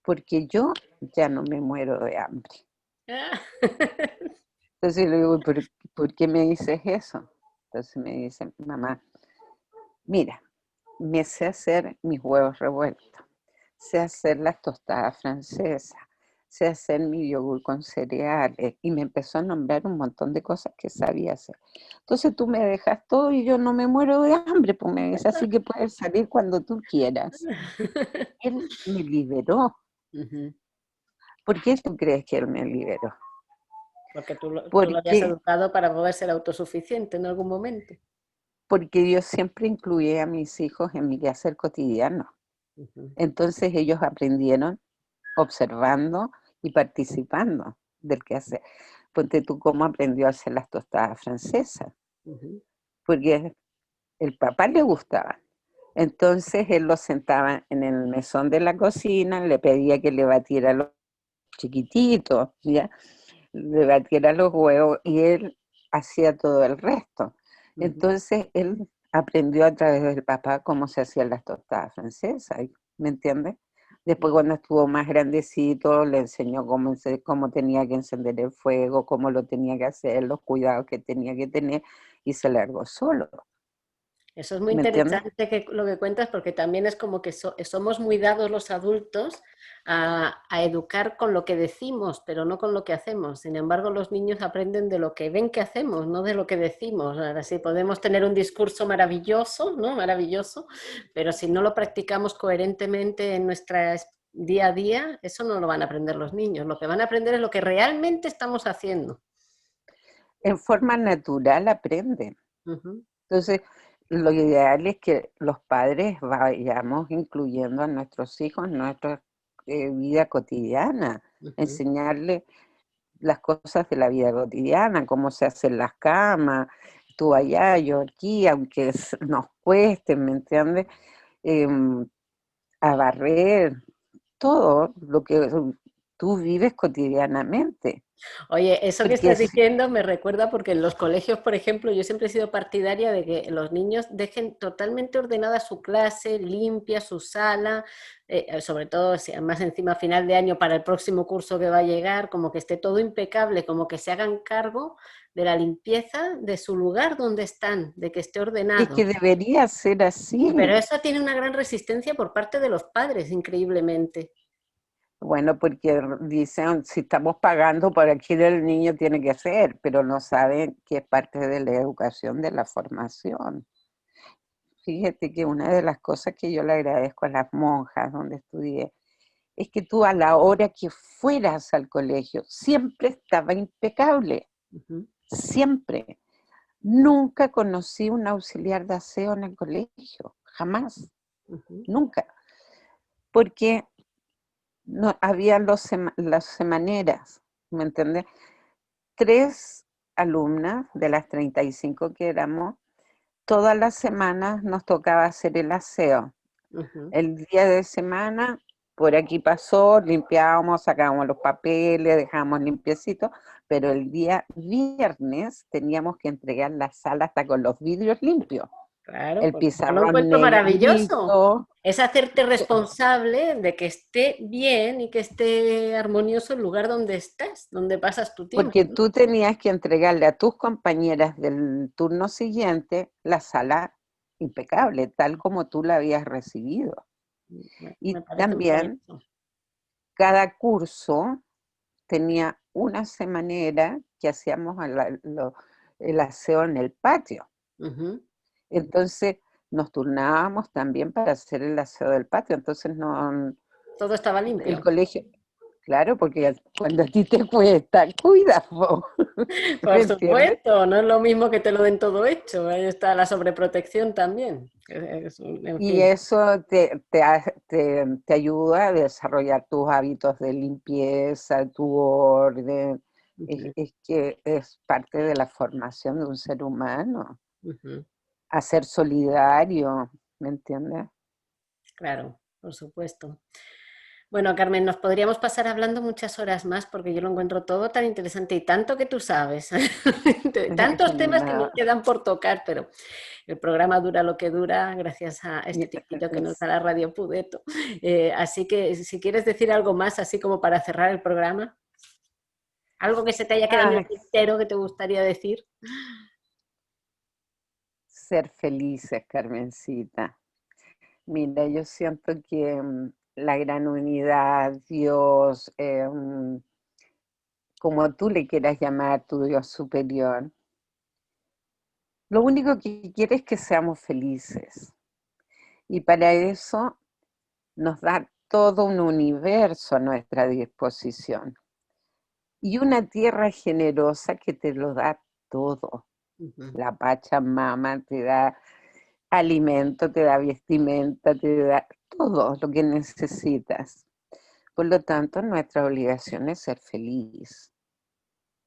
porque yo ya no me muero de hambre. Ah. Entonces le digo, ¿por qué me dices eso? Entonces me dice, mamá, mira, me sé hacer mis huevos revueltos, sé hacer las tostadas francesas, sé hacer mi yogur con cereales, y me empezó a nombrar un montón de cosas que sabía hacer. Entonces tú me dejas todo y yo no me muero de hambre, pues me dice, así que puedes salir cuando tú quieras. Él me liberó. Ujú. ¿Por qué tú crees que él me liberó? Porque tú lo habías Porque, educado para poder ser autosuficiente en algún momento. porque yo siempre incluía a mis hijos en mi quehacer cotidiano. Ujú. Entonces ellos aprendieron observando y participando del quehacer. Ponte tú cómo aprendió a hacer las tostadas francesas, Ujú. porque el papá le gustaba. Entonces él lo sentaba en el mesón de la cocina, le pedía que le batiera los chiquititos, ¿ya? Le batiera los huevos y él hacía todo el resto. Ujú. Entonces él aprendió a través del papá cómo se hacían las tostadas francesas, ¿me entiendes? Después cuando estuvo más grandecito le enseñó cómo tenía que encender el fuego, cómo lo tenía que hacer, los cuidados que tenía que tener y se largó solo, Eso es muy ¿me entiendes? interesante lo que cuentas porque también es como que somos muy dados los adultos a educar con lo que decimos, pero no con lo que hacemos. Sin embargo, los niños aprenden de lo que ven que hacemos, no de lo que decimos. Ahora sí, podemos tener un discurso maravilloso, ¿no? Maravilloso, pero si no lo practicamos coherentemente en nuestra día a día, eso no lo van a aprender los niños. Lo que van a aprender es lo que realmente estamos haciendo. En forma natural aprenden. Ujú, Entonces, lo ideal es que los padres vayamos incluyendo a nuestros hijos en nuestra vida cotidiana, ujú. enseñarles las cosas de la vida cotidiana, cómo se hacen las camas, tú allá, yo aquí, aunque nos cueste, ¿me entiendes? Em, a barrer, todo lo que tú vives cotidianamente. Oye, eso que Porque estás diciendo me recuerda porque en los colegios, por ejemplo, yo siempre he sido partidaria de que los niños dejen totalmente ordenada su clase, limpia su sala, sobre todo si además encima a final de año para el próximo curso que va a llegar, como que esté todo impecable, como que se hagan cargo de la limpieza de su lugar donde están, de que esté es que ordenado. debería ser Pero así. eso tiene una gran resistencia por parte de los padres, increíblemente. Bueno, porque dicen, si estamos pagando por aquí el niño tiene que ser, pero no saben que es parte de la educación, de la formación. Fíjate que una de las cosas que yo le agradezco a las monjas donde estudié es que tú a la hora que fueras al colegio siempre estaba impecable, Ujú, siempre. Nunca conocí un auxiliar de aseo en el colegio, jamás, ujú. nunca, porque no había las semaneras, ¿me entiendes? 3 alumnas de las 35 que éramos, todas las semanas nos tocaba hacer el aseo. Ujú. El día de semana, por aquí pasó, limpiábamos, sacábamos los papeles, dejábamos limpiecito, pero el día viernes teníamos que entregar la sala hasta con los vidrios limpios, Claro, el pues yo lo pizarrón encuentro maravilloso. negrito. Es hacerte responsable de que esté bien y que esté armonioso el lugar donde estás, donde pasas tu tiempo, Porque ¿no? tú tenías que entregarle a tus compañeras del turno siguiente la sala impecable, tal como tú la habías recibido. Y Me parece también maravilloso. cada curso tenía una semanera que hacíamos el aseo en el patio. Ujú. Entonces nos turnábamos también para hacer el aseo del patio. Entonces no, Todo estaba el limpio. colegio, claro, porque cuando a ti te cuesta, cuida, po, ¿me Por entiendes? supuesto, no es lo mismo que te lo den todo hecho. Ahí está la sobreprotección también. En Y fin. eso te ayuda a desarrollar tus hábitos de limpieza, tu orden. Ujú, Es que es parte de la formación de un ser humano. ujú. A ser solidario, ¿me entiendes? Claro, por supuesto. Bueno, Carmen, nos podríamos pasar hablando muchas horas más porque yo lo encuentro todo tan interesante y tanto que tú sabes. Tantos temas que nos No, quedan por tocar, pero el programa dura lo que dura gracias a este chiquillo que nos da la Radio Pudeto. Así que si quieres decir algo más, así como para cerrar el programa, algo que se te haya quedado en el ay, tintero que te gustaría decir. ser felices, Carmencita. Mira, yo siento que la gran unidad, Dios, como tú le quieras llamar, tu Dios superior, lo único que quiere es que seamos felices. Y para eso nos da todo un universo a nuestra disposición. Y una tierra generosa que te lo da todo. Ujú. La Pachamama te da alimento, te da vestimenta, te da todo lo que necesitas. Por lo tanto, nuestra obligación es ser feliz,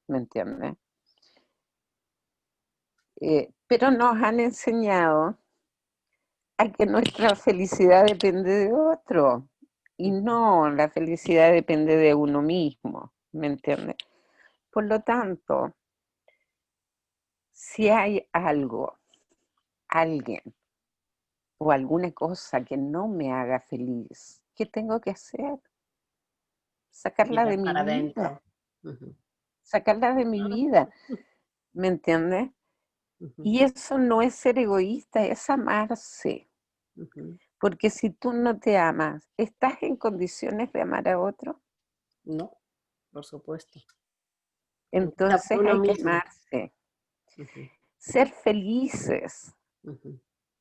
¿me entiendes? Pero nos han enseñado a que nuestra felicidad depende de otro. Y no, la felicidad depende de uno mismo, ¿me entiendes? Por lo tanto, si hay algo, alguien o alguna cosa que no me haga feliz, ¿qué tengo que hacer? Sacarla de Mirar mi para vida, adentro. Ujú. sacarla de mi vida, ¿me entiendes? Ujú. Y eso no es ser egoísta, es amarse. Ujú. Porque si tú no te amas, ¿estás en condiciones de amar a otro? No, por supuesto. Empieza por Entonces uno hay que mismo. amarse, Ujú. ser felices, Ujú.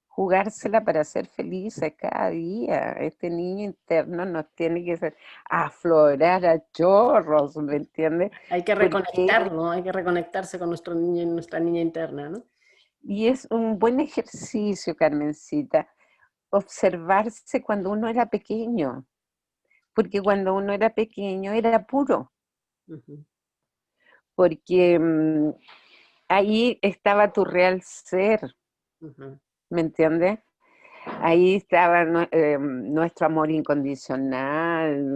jugársela para ser felices cada día. Este niño interno nos tiene que aflorar a chorros, ¿me entiendes? Hay que Porque, reconectarlo, hay que reconectarse con nuestro niño y nuestra niña interna, ¿no? y es un buen ejercicio, Carmencita, observarse cuando uno era pequeño, porque cuando uno era pequeño era puro, Ujú. porque ahí estaba tu real ser, Ujú. ¿me entiendes? Ahí estaba nuestro amor incondicional,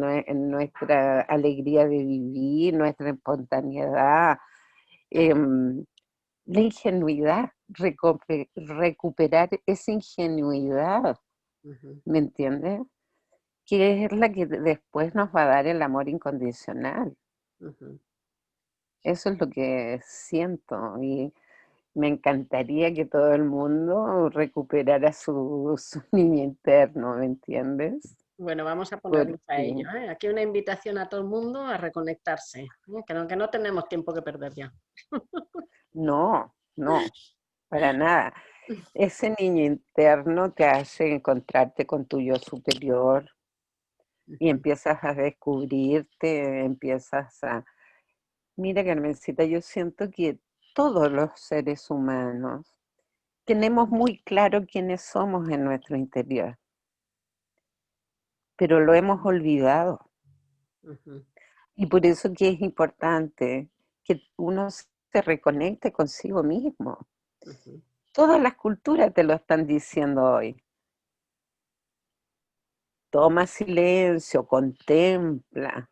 nuestra alegría de vivir, nuestra espontaneidad, em, la ingenuidad, recuperar esa ingenuidad, Ujú. ¿me entiendes? Que es la que después nos va a dar el amor incondicional. Ujú. Eso es lo que siento y me encantaría que todo el mundo recuperara su niño interno, ¿me entiendes? Bueno, vamos a ponernos a ello, Porque ¿eh? Aquí una invitación a todo el mundo a reconectarse, ¿eh? Que no tenemos tiempo que perder ya. no, no, para nada. Ese niño interno te hace encontrarte con tu yo superior y Ujú. empiezas a descubrirte, empiezas a... Mira, Carmencita, yo siento que todos los seres humanos tenemos muy claro quiénes somos en nuestro interior, pero lo hemos olvidado. Ujú. Y por eso que es importante que uno se reconecte consigo mismo. Ujú. Todas las culturas te lo están diciendo hoy. Toma silencio, contempla.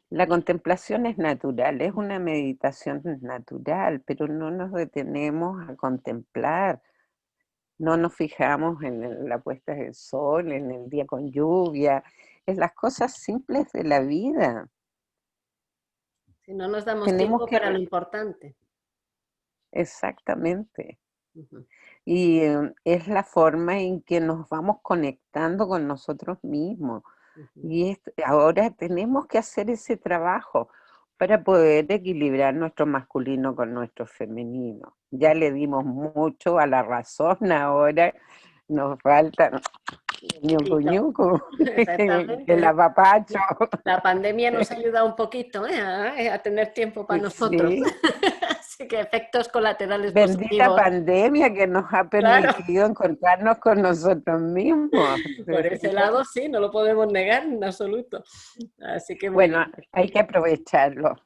La contemplación es natural, es una meditación natural, pero no nos detenemos a contemplar, no nos fijamos en la puesta del sol, en el día con lluvia, en las cosas simples de la vida. Si no nos damos Tenemos tiempo que, para lo importante. exactamente. Ujú. Y es la forma en que nos vamos conectando con nosotros mismos. Ujú. Y ahora tenemos que hacer ese trabajo para poder equilibrar nuestro masculino con nuestro femenino. Ya le dimos mucho a la razón, ahora nos falta ñucu Poquito. ñucu, el Exactamente. apapacho. La pandemia nos ha ayudado un poquito, ¿eh? A tener tiempo para nosotros. Sí, Así que efectos colaterales bendita positivos. pandemia que nos ha Claro, permitido encontrarnos con nosotros mismos. ¿Te por ese fijas? lado sí, no lo podemos negar en absoluto. Así que muy Bueno, bien. hay que aprovecharlo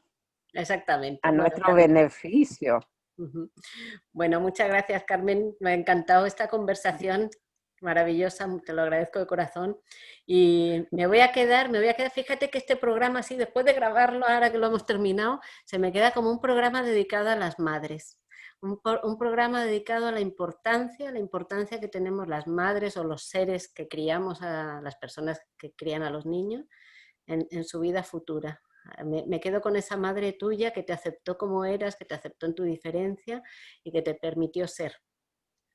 Exactamente. a Bueno, nuestro beneficio. ujú. Bueno, muchas gracias, Carmen. Me ha encantado esta conversación. maravillosa, te lo agradezco de corazón. Y me voy a quedar, fíjate que este programa, así, después de grabarlo, ahora que lo hemos terminado, se me queda como un programa dedicado a las madres. Un programa dedicado a la importancia que tenemos las madres o los seres que criamos, a las personas que crían a los niños en su vida futura. Me quedo con esa madre tuya que te aceptó como eras, que te aceptó en tu diferencia y que te permitió ser.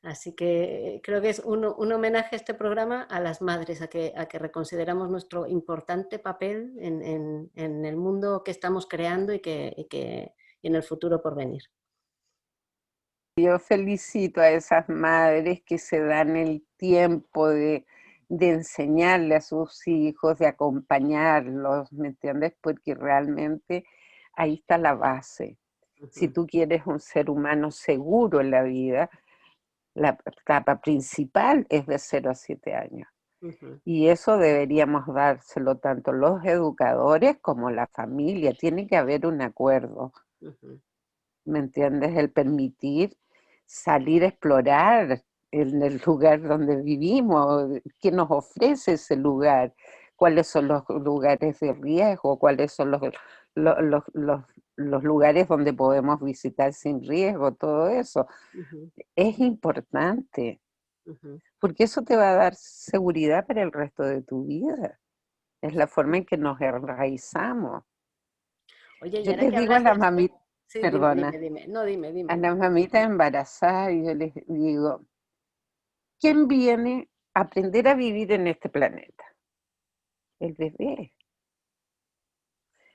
Así que creo que es un homenaje a este programa a las madres, a que reconsideramos nuestro importante papel en el mundo que estamos creando y en el futuro por venir. Yo felicito a esas madres que se dan el tiempo de enseñarle a sus hijos, de acompañarlos, ¿me entiendes? Porque realmente ahí está la base. Si Uh-huh. tú quieres un ser humano seguro en la vida, la etapa principal es de 0 a 7 años. Uh-huh. Y eso deberíamos dárselo tanto los educadores como la familia. Tiene que haber un acuerdo, Uh-huh. ¿me entiendes? El permitir salir a explorar en el lugar donde vivimos, qué nos ofrece ese lugar, cuáles son los lugares de riesgo, cuáles son los, los, los, los lugares donde podemos visitar sin riesgo, todo eso. Uh-huh. Es importante, Uh-huh. porque eso te va a dar seguridad para el resto de tu vida. Es la forma en que nos enraizamos. Oye, y Yo ahora les que digo a hablas de las esto, mamitas, sí, dime, perdona, dime, dime. No, dime, a dime. las mamitas embarazadas, yo les digo, ¿quién viene a aprender a vivir en este planeta? El bebé.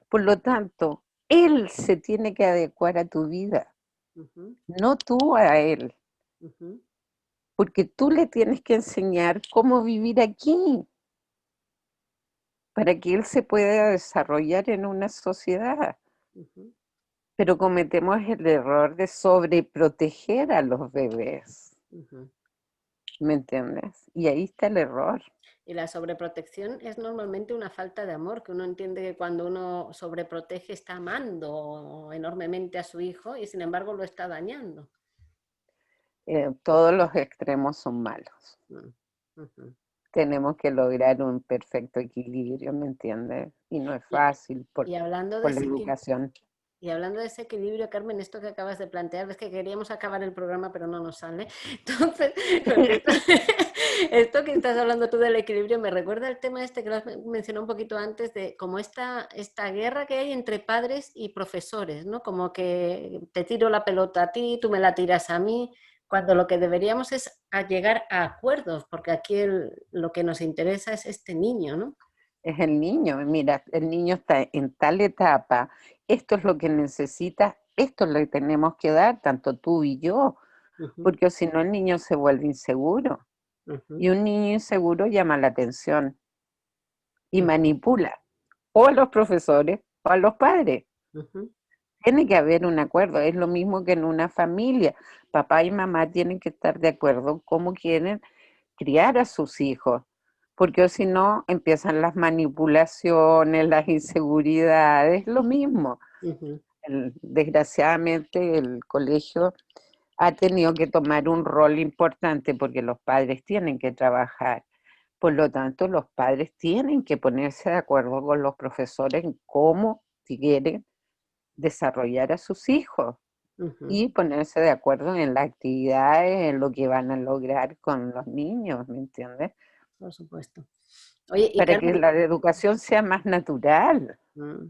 Por lo tanto, él se tiene que adecuar a tu vida, Uh-huh. no tú a él, Uh-huh. porque tú le tienes que enseñar cómo vivir aquí para que él se pueda desarrollar en una sociedad. Uh-huh. Pero cometemos el error de sobreproteger a los bebés, Uh-huh. ¿me entiendes? Y ahí está el error. Y la sobreprotección es normalmente una falta de amor, que uno entiende que cuando uno sobreprotege está amando enormemente a su hijo y sin embargo lo está dañando. Todos los extremos son malos. Uh-huh. Tenemos que lograr un perfecto equilibrio, ¿me entiendes? Y no es Y, fácil y hablando de por la ese, educación. y hablando de ese equilibrio, Carmen, esto que acabas de plantear, ves que queríamos acabar el programa, pero no nos sale. Entonces, esto que estás hablando tú del equilibrio me recuerda el tema este que lo has mencionado un poquito antes, de como esta guerra que hay entre padres y profesores, ¿no? Como que te tiro la pelota a ti, tú me la tiras a mí, cuando lo que deberíamos es llegar a acuerdos, porque aquí lo que nos interesa es este niño, ¿no? Es el niño, mira, el niño está en tal etapa, esto es lo que necesita, esto le tenemos que dar, tanto tú y yo, Uh-huh. porque si no el niño se vuelve inseguro. Uh-huh. Y un niño inseguro llama la atención y Uh-huh. manipula o a los profesores o a los padres. Uh-huh. Tiene que haber un acuerdo, es lo mismo que en una familia. Papá y mamá tienen que estar de acuerdo cómo quieren criar a sus hijos, porque si no empiezan las manipulaciones, las inseguridades, lo mismo. Uh-huh. Desgraciadamente el colegio ha tenido que tomar un rol importante porque los padres tienen que trabajar. Por lo tanto, los padres tienen que ponerse de acuerdo con los profesores en cómo quieren desarrollar a sus hijos Uh-huh. y ponerse de acuerdo en las actividades, en lo que van a lograr con los niños, ¿me entiendes? Por supuesto. Oye, y Para que Carmen, la educación sea más natural, mm,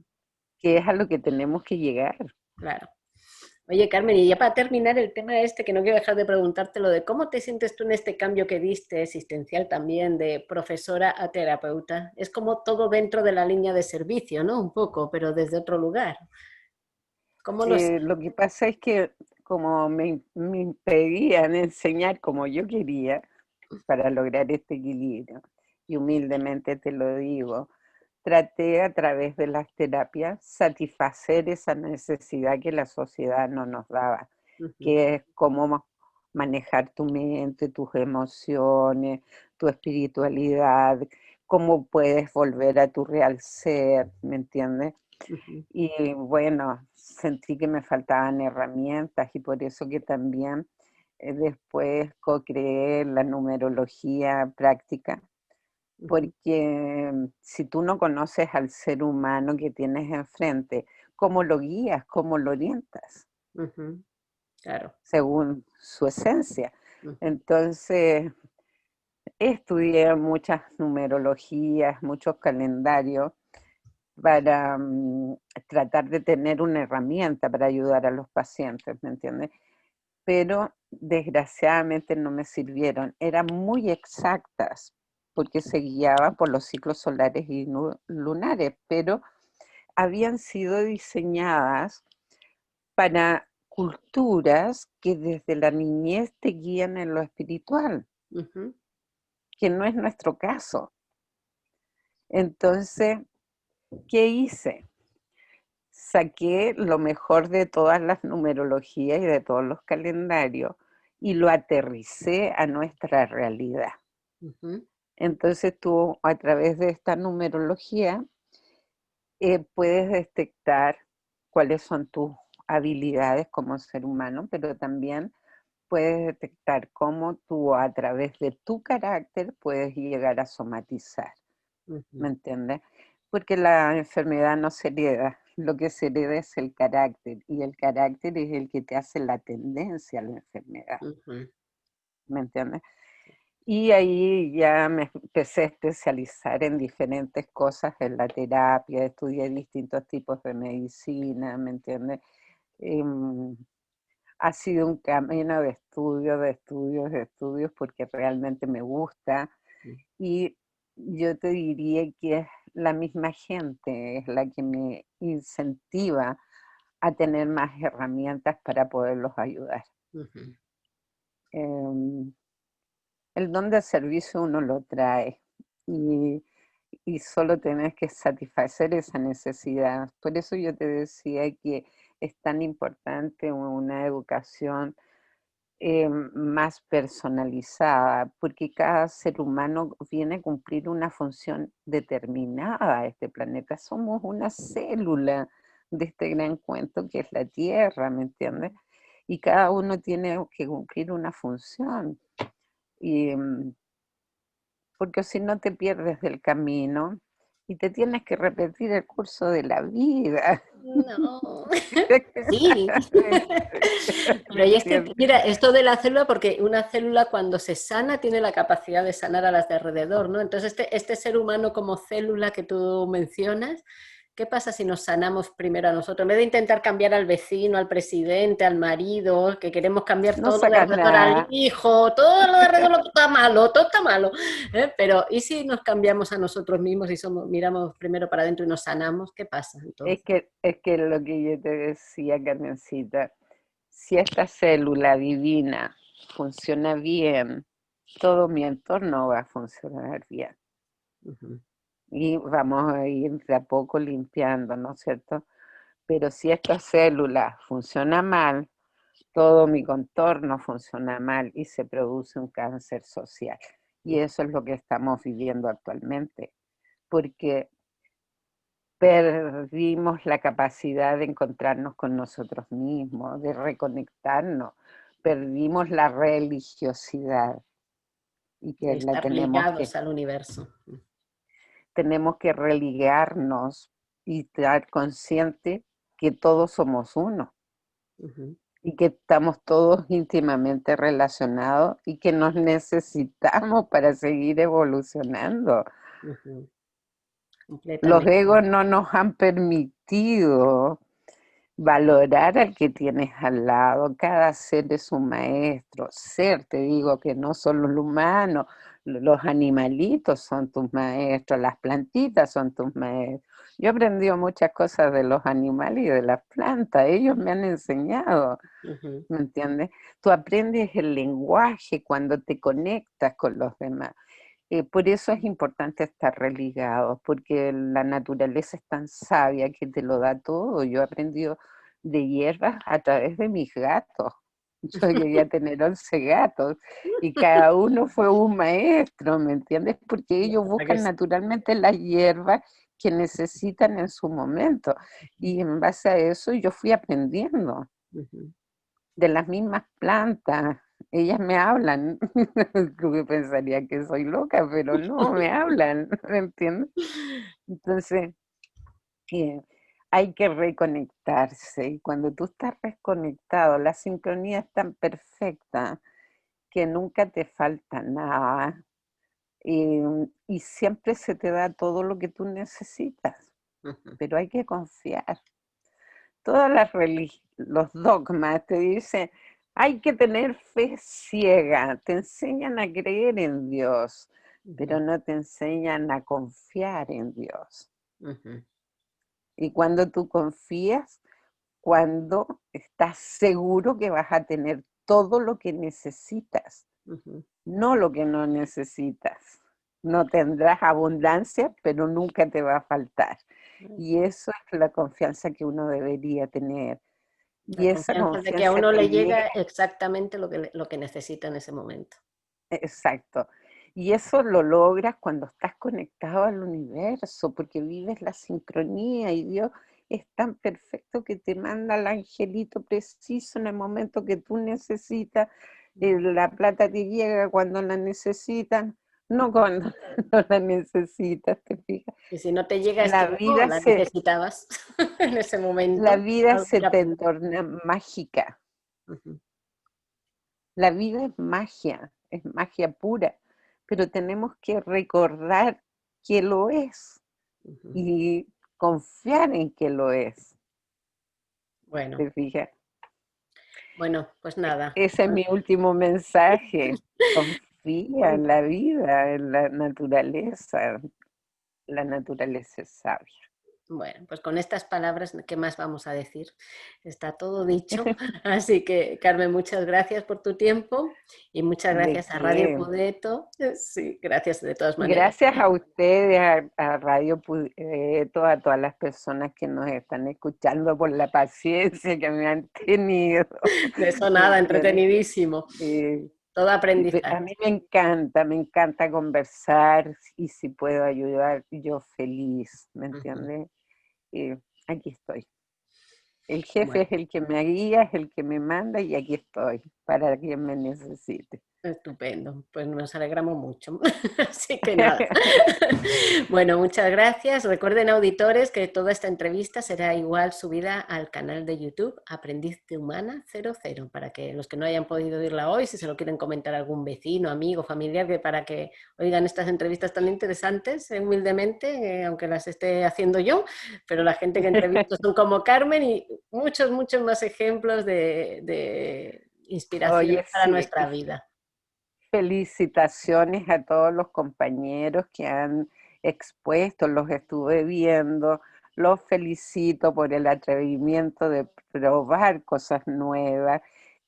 que es a lo que tenemos que llegar. claro. Oye, Carmen, y ya para terminar el tema este, que no quiero dejar de preguntarte lo de cómo te sientes tú en este cambio que diste, existencial también, de profesora a terapeuta. Es como todo dentro de la línea de servicio, ¿no? Un poco, pero desde otro lugar. ¿Cómo lo Lo que pasa es que como me impedían enseñar como yo quería para lograr este equilibrio, y humildemente te lo digo, traté a través de las terapias satisfacer esa necesidad que la sociedad no nos daba, uh-huh. que es cómo manejar tu mente, tus emociones, tu espiritualidad, cómo puedes volver a tu real ser, ¿me entiendes? Uh-huh. Y bueno, sentí que me faltaban herramientas y por eso que también Después co-creé la numerología práctica, Ujú, porque si tú no conoces al ser humano que tienes enfrente, ¿cómo lo guías? ¿Cómo lo orientas? ujú, claro. Según su esencia. Ujú, Entonces, estudié muchas numerologías, muchos calendarios para tratar de tener una herramienta para ayudar a los pacientes, ¿me entiendes? Pero desgraciadamente no me sirvieron. Eran muy exactas porque se guiaban por los ciclos solares y lunares, pero habían sido diseñadas para culturas que desde la niñez te guían en lo espiritual, ujú, que no es nuestro caso. Entonces, ¿qué hice? Saqué lo mejor de todas las numerologías y de todos los calendarios y lo aterricé a nuestra realidad. ujú, Entonces tú a través de esta numerología puedes detectar cuáles son tus habilidades como ser humano, pero también puedes detectar cómo tú a través de tu carácter puedes llegar a somatizar, ¿me ujú, entiendes? Porque la enfermedad no se hereda, lo que se hereda es el carácter y el carácter es el que te hace la tendencia a la enfermedad, ujú, ¿me entiendes? Y ahí ya me empecé a especializar en diferentes cosas en la terapia, estudié distintos tipos de medicina, ¿me entiendes? Em, Ha sido un camino de estudios, de estudios, de estudios, porque realmente me gusta. Y yo te diría que es la misma gente, es la que me incentiva a tener más herramientas para poderlos ayudar. ujú, Em, el don de servicio uno lo trae y, y solo tenés que satisfacer esa necesidad. Por eso yo te decía que es tan importante una educación más personalizada, porque cada ser humano viene a cumplir una función determinada a este planeta. Somos una célula de este gran cuento que es la Tierra, ¿me entiendes? Y cada uno tiene que cumplir una función. Y, porque si no te pierdes del camino y te tienes que repetir el curso de la vida. no. Sí. ¿Me Pero y es que, entiendes? mira, esto de la célula, porque una célula cuando se sana tiene la capacidad de sanar a las de alrededor, ¿no? Entonces, este ser humano como célula que tú mencionas, ¿qué pasa si nos sanamos primero a nosotros? En vez de intentar cambiar al vecino, al presidente, al marido, que queremos cambiar No todo lo de sacas alrededor, al nada. hijo, todo lo de alrededor todo está malo, ¿eh? Pero ¿y si nos cambiamos a nosotros mismos y somos, miramos primero para adentro y nos sanamos? ¿Qué pasa entonces? Es que lo que yo te decía, Carmencita, si esta célula divina funciona bien, todo mi entorno va a funcionar bien. Ujú, Y vamos a ir de a poco limpiando, ¿no es cierto? Pero si esta célula funciona mal, todo mi contorno funciona mal y se produce un cáncer social. Y eso es lo que estamos viviendo actualmente, porque perdimos la capacidad de encontrarnos con nosotros mismos, de reconectarnos, perdimos la religiosidad y que de la estar ligados al universo. tenemos que religarnos y estar consciente que todos somos uno Ujú, y que estamos todos íntimamente relacionados y que nos necesitamos para seguir evolucionando. ujú, Los completamente. egos no nos han permitido valorar al que tienes al lado. Cada ser es un maestro. Ser, te digo que no solo el humano, los animalitos son tus maestros, las plantitas son tus maestros. Yo he aprendido muchas cosas de los animales y de las plantas. Ellos me han enseñado, Ujú, ¿me entiendes? Tú aprendes el lenguaje cuando te conectas con los demás. Por eso es importante estar religados, porque la naturaleza es tan sabia que te lo da todo. Yo he aprendido de hierbas a través de mis gatos. Yo llegué a tener 11 gatos y cada uno fue un maestro, ¿me entiendes? Porque la ellos verdad que buscan sí. naturalmente las hierbas que necesitan en su momento. Y en base a eso yo fui aprendiendo Ujú, de las mismas plantas. ellas me hablan. Tú pensaría que soy loca, pero no, me hablan, ¿me entiendes? Entonces, eh, hay que reconectarse y cuando tú estás reconectado, la sincronía es tan perfecta que nunca te falta nada y siempre se te da todo lo que tú necesitas, Ujú, pero hay que confiar. Todas los dogmas te dicen, hay que tener fe ciega, te enseñan a creer en Dios, ujú, pero no te enseñan a confiar en Dios. ujú, Y cuando tú confías, cuando estás seguro que vas a tener todo lo que necesitas, ujú. no lo que no necesitas. No tendrás abundancia, pero nunca te va a faltar. Y eso es la confianza que uno debería tener. La Y esa confianza de que a confianza uno te le llega, llega exactamente lo que necesita en ese momento. exacto. Y eso lo logras cuando estás conectado al universo, porque vives la sincronía y Dios es tan perfecto que te manda al angelito preciso en el momento que tú necesitas. La plata te llega cuando la necesitan, no cuando no la necesitas, ¿te fijas? Y si no te llega es que La no vida la se, necesitabas en ese la momento. vida Algo se era te peor. torna mágica. Ujú, La vida es magia pura, pero tenemos que recordar que lo es ujú. y confiar en que lo es, Bueno, ¿te fijas? bueno, pues nada. Ese es mi último mensaje. Confía Bueno, en la vida, en la naturaleza. La naturaleza es sabia. bueno, pues con estas palabras, ¿qué más vamos a decir? Está todo dicho. Así que, Carmen, muchas gracias por tu tiempo y muchas ¿De gracias a Radio qué? Pudeto. Sí, gracias de todas maneras. Gracias a ustedes, a Radio Pudeto, a todas las personas que nos están escuchando por la paciencia que me han tenido, De eso ¿me nada, entiendes? entretenidísimo. Eh, Todo a aprendizaje. mí me encanta conversar y si puedo ayudar, yo feliz, ¿me Ujú. entiendes? Aquí estoy. El jefe Bueno. es el que me guía, es el que me manda y aquí estoy para quien me necesite. Estupendo, pues nos alegramos mucho. Así que nada. Bueno, muchas gracias. Recuerden, auditores, que toda esta entrevista será igual subida al canal de YouTube Aprendiz de Humana 00, para que los que no hayan podido oírla hoy, si se lo quieren comentar a algún vecino, amigo, familiar, que para que oigan estas entrevistas tan interesantes, humildemente, aunque las esté haciendo yo, pero la gente que entrevisto son como Carmen y muchos, muchos más ejemplos de inspiración Oye, para sí, nuestra vida. felicitaciones a todos los compañeros que han expuesto, los estuve viendo, los felicito por el atrevimiento de probar cosas nuevas,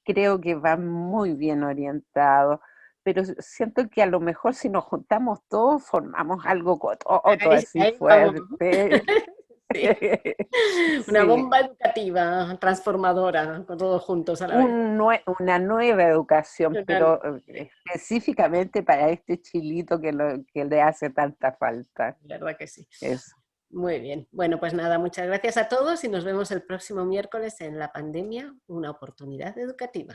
creo que van muy bien orientados, pero siento que a lo mejor si nos juntamos todos formamos algo cototo Ahí, así ahí vamos. fuerte. Sí. Una Sí, bomba educativa transformadora, con todos juntos a la vez. una nueva educación, pero Sí, específicamente para este chilito que le hace tanta falta. la verdad que sí. Eso. Muy bien. Bueno, pues nada, muchas gracias a todos y nos vemos el próximo miércoles en La Pandemia, una oportunidad educativa.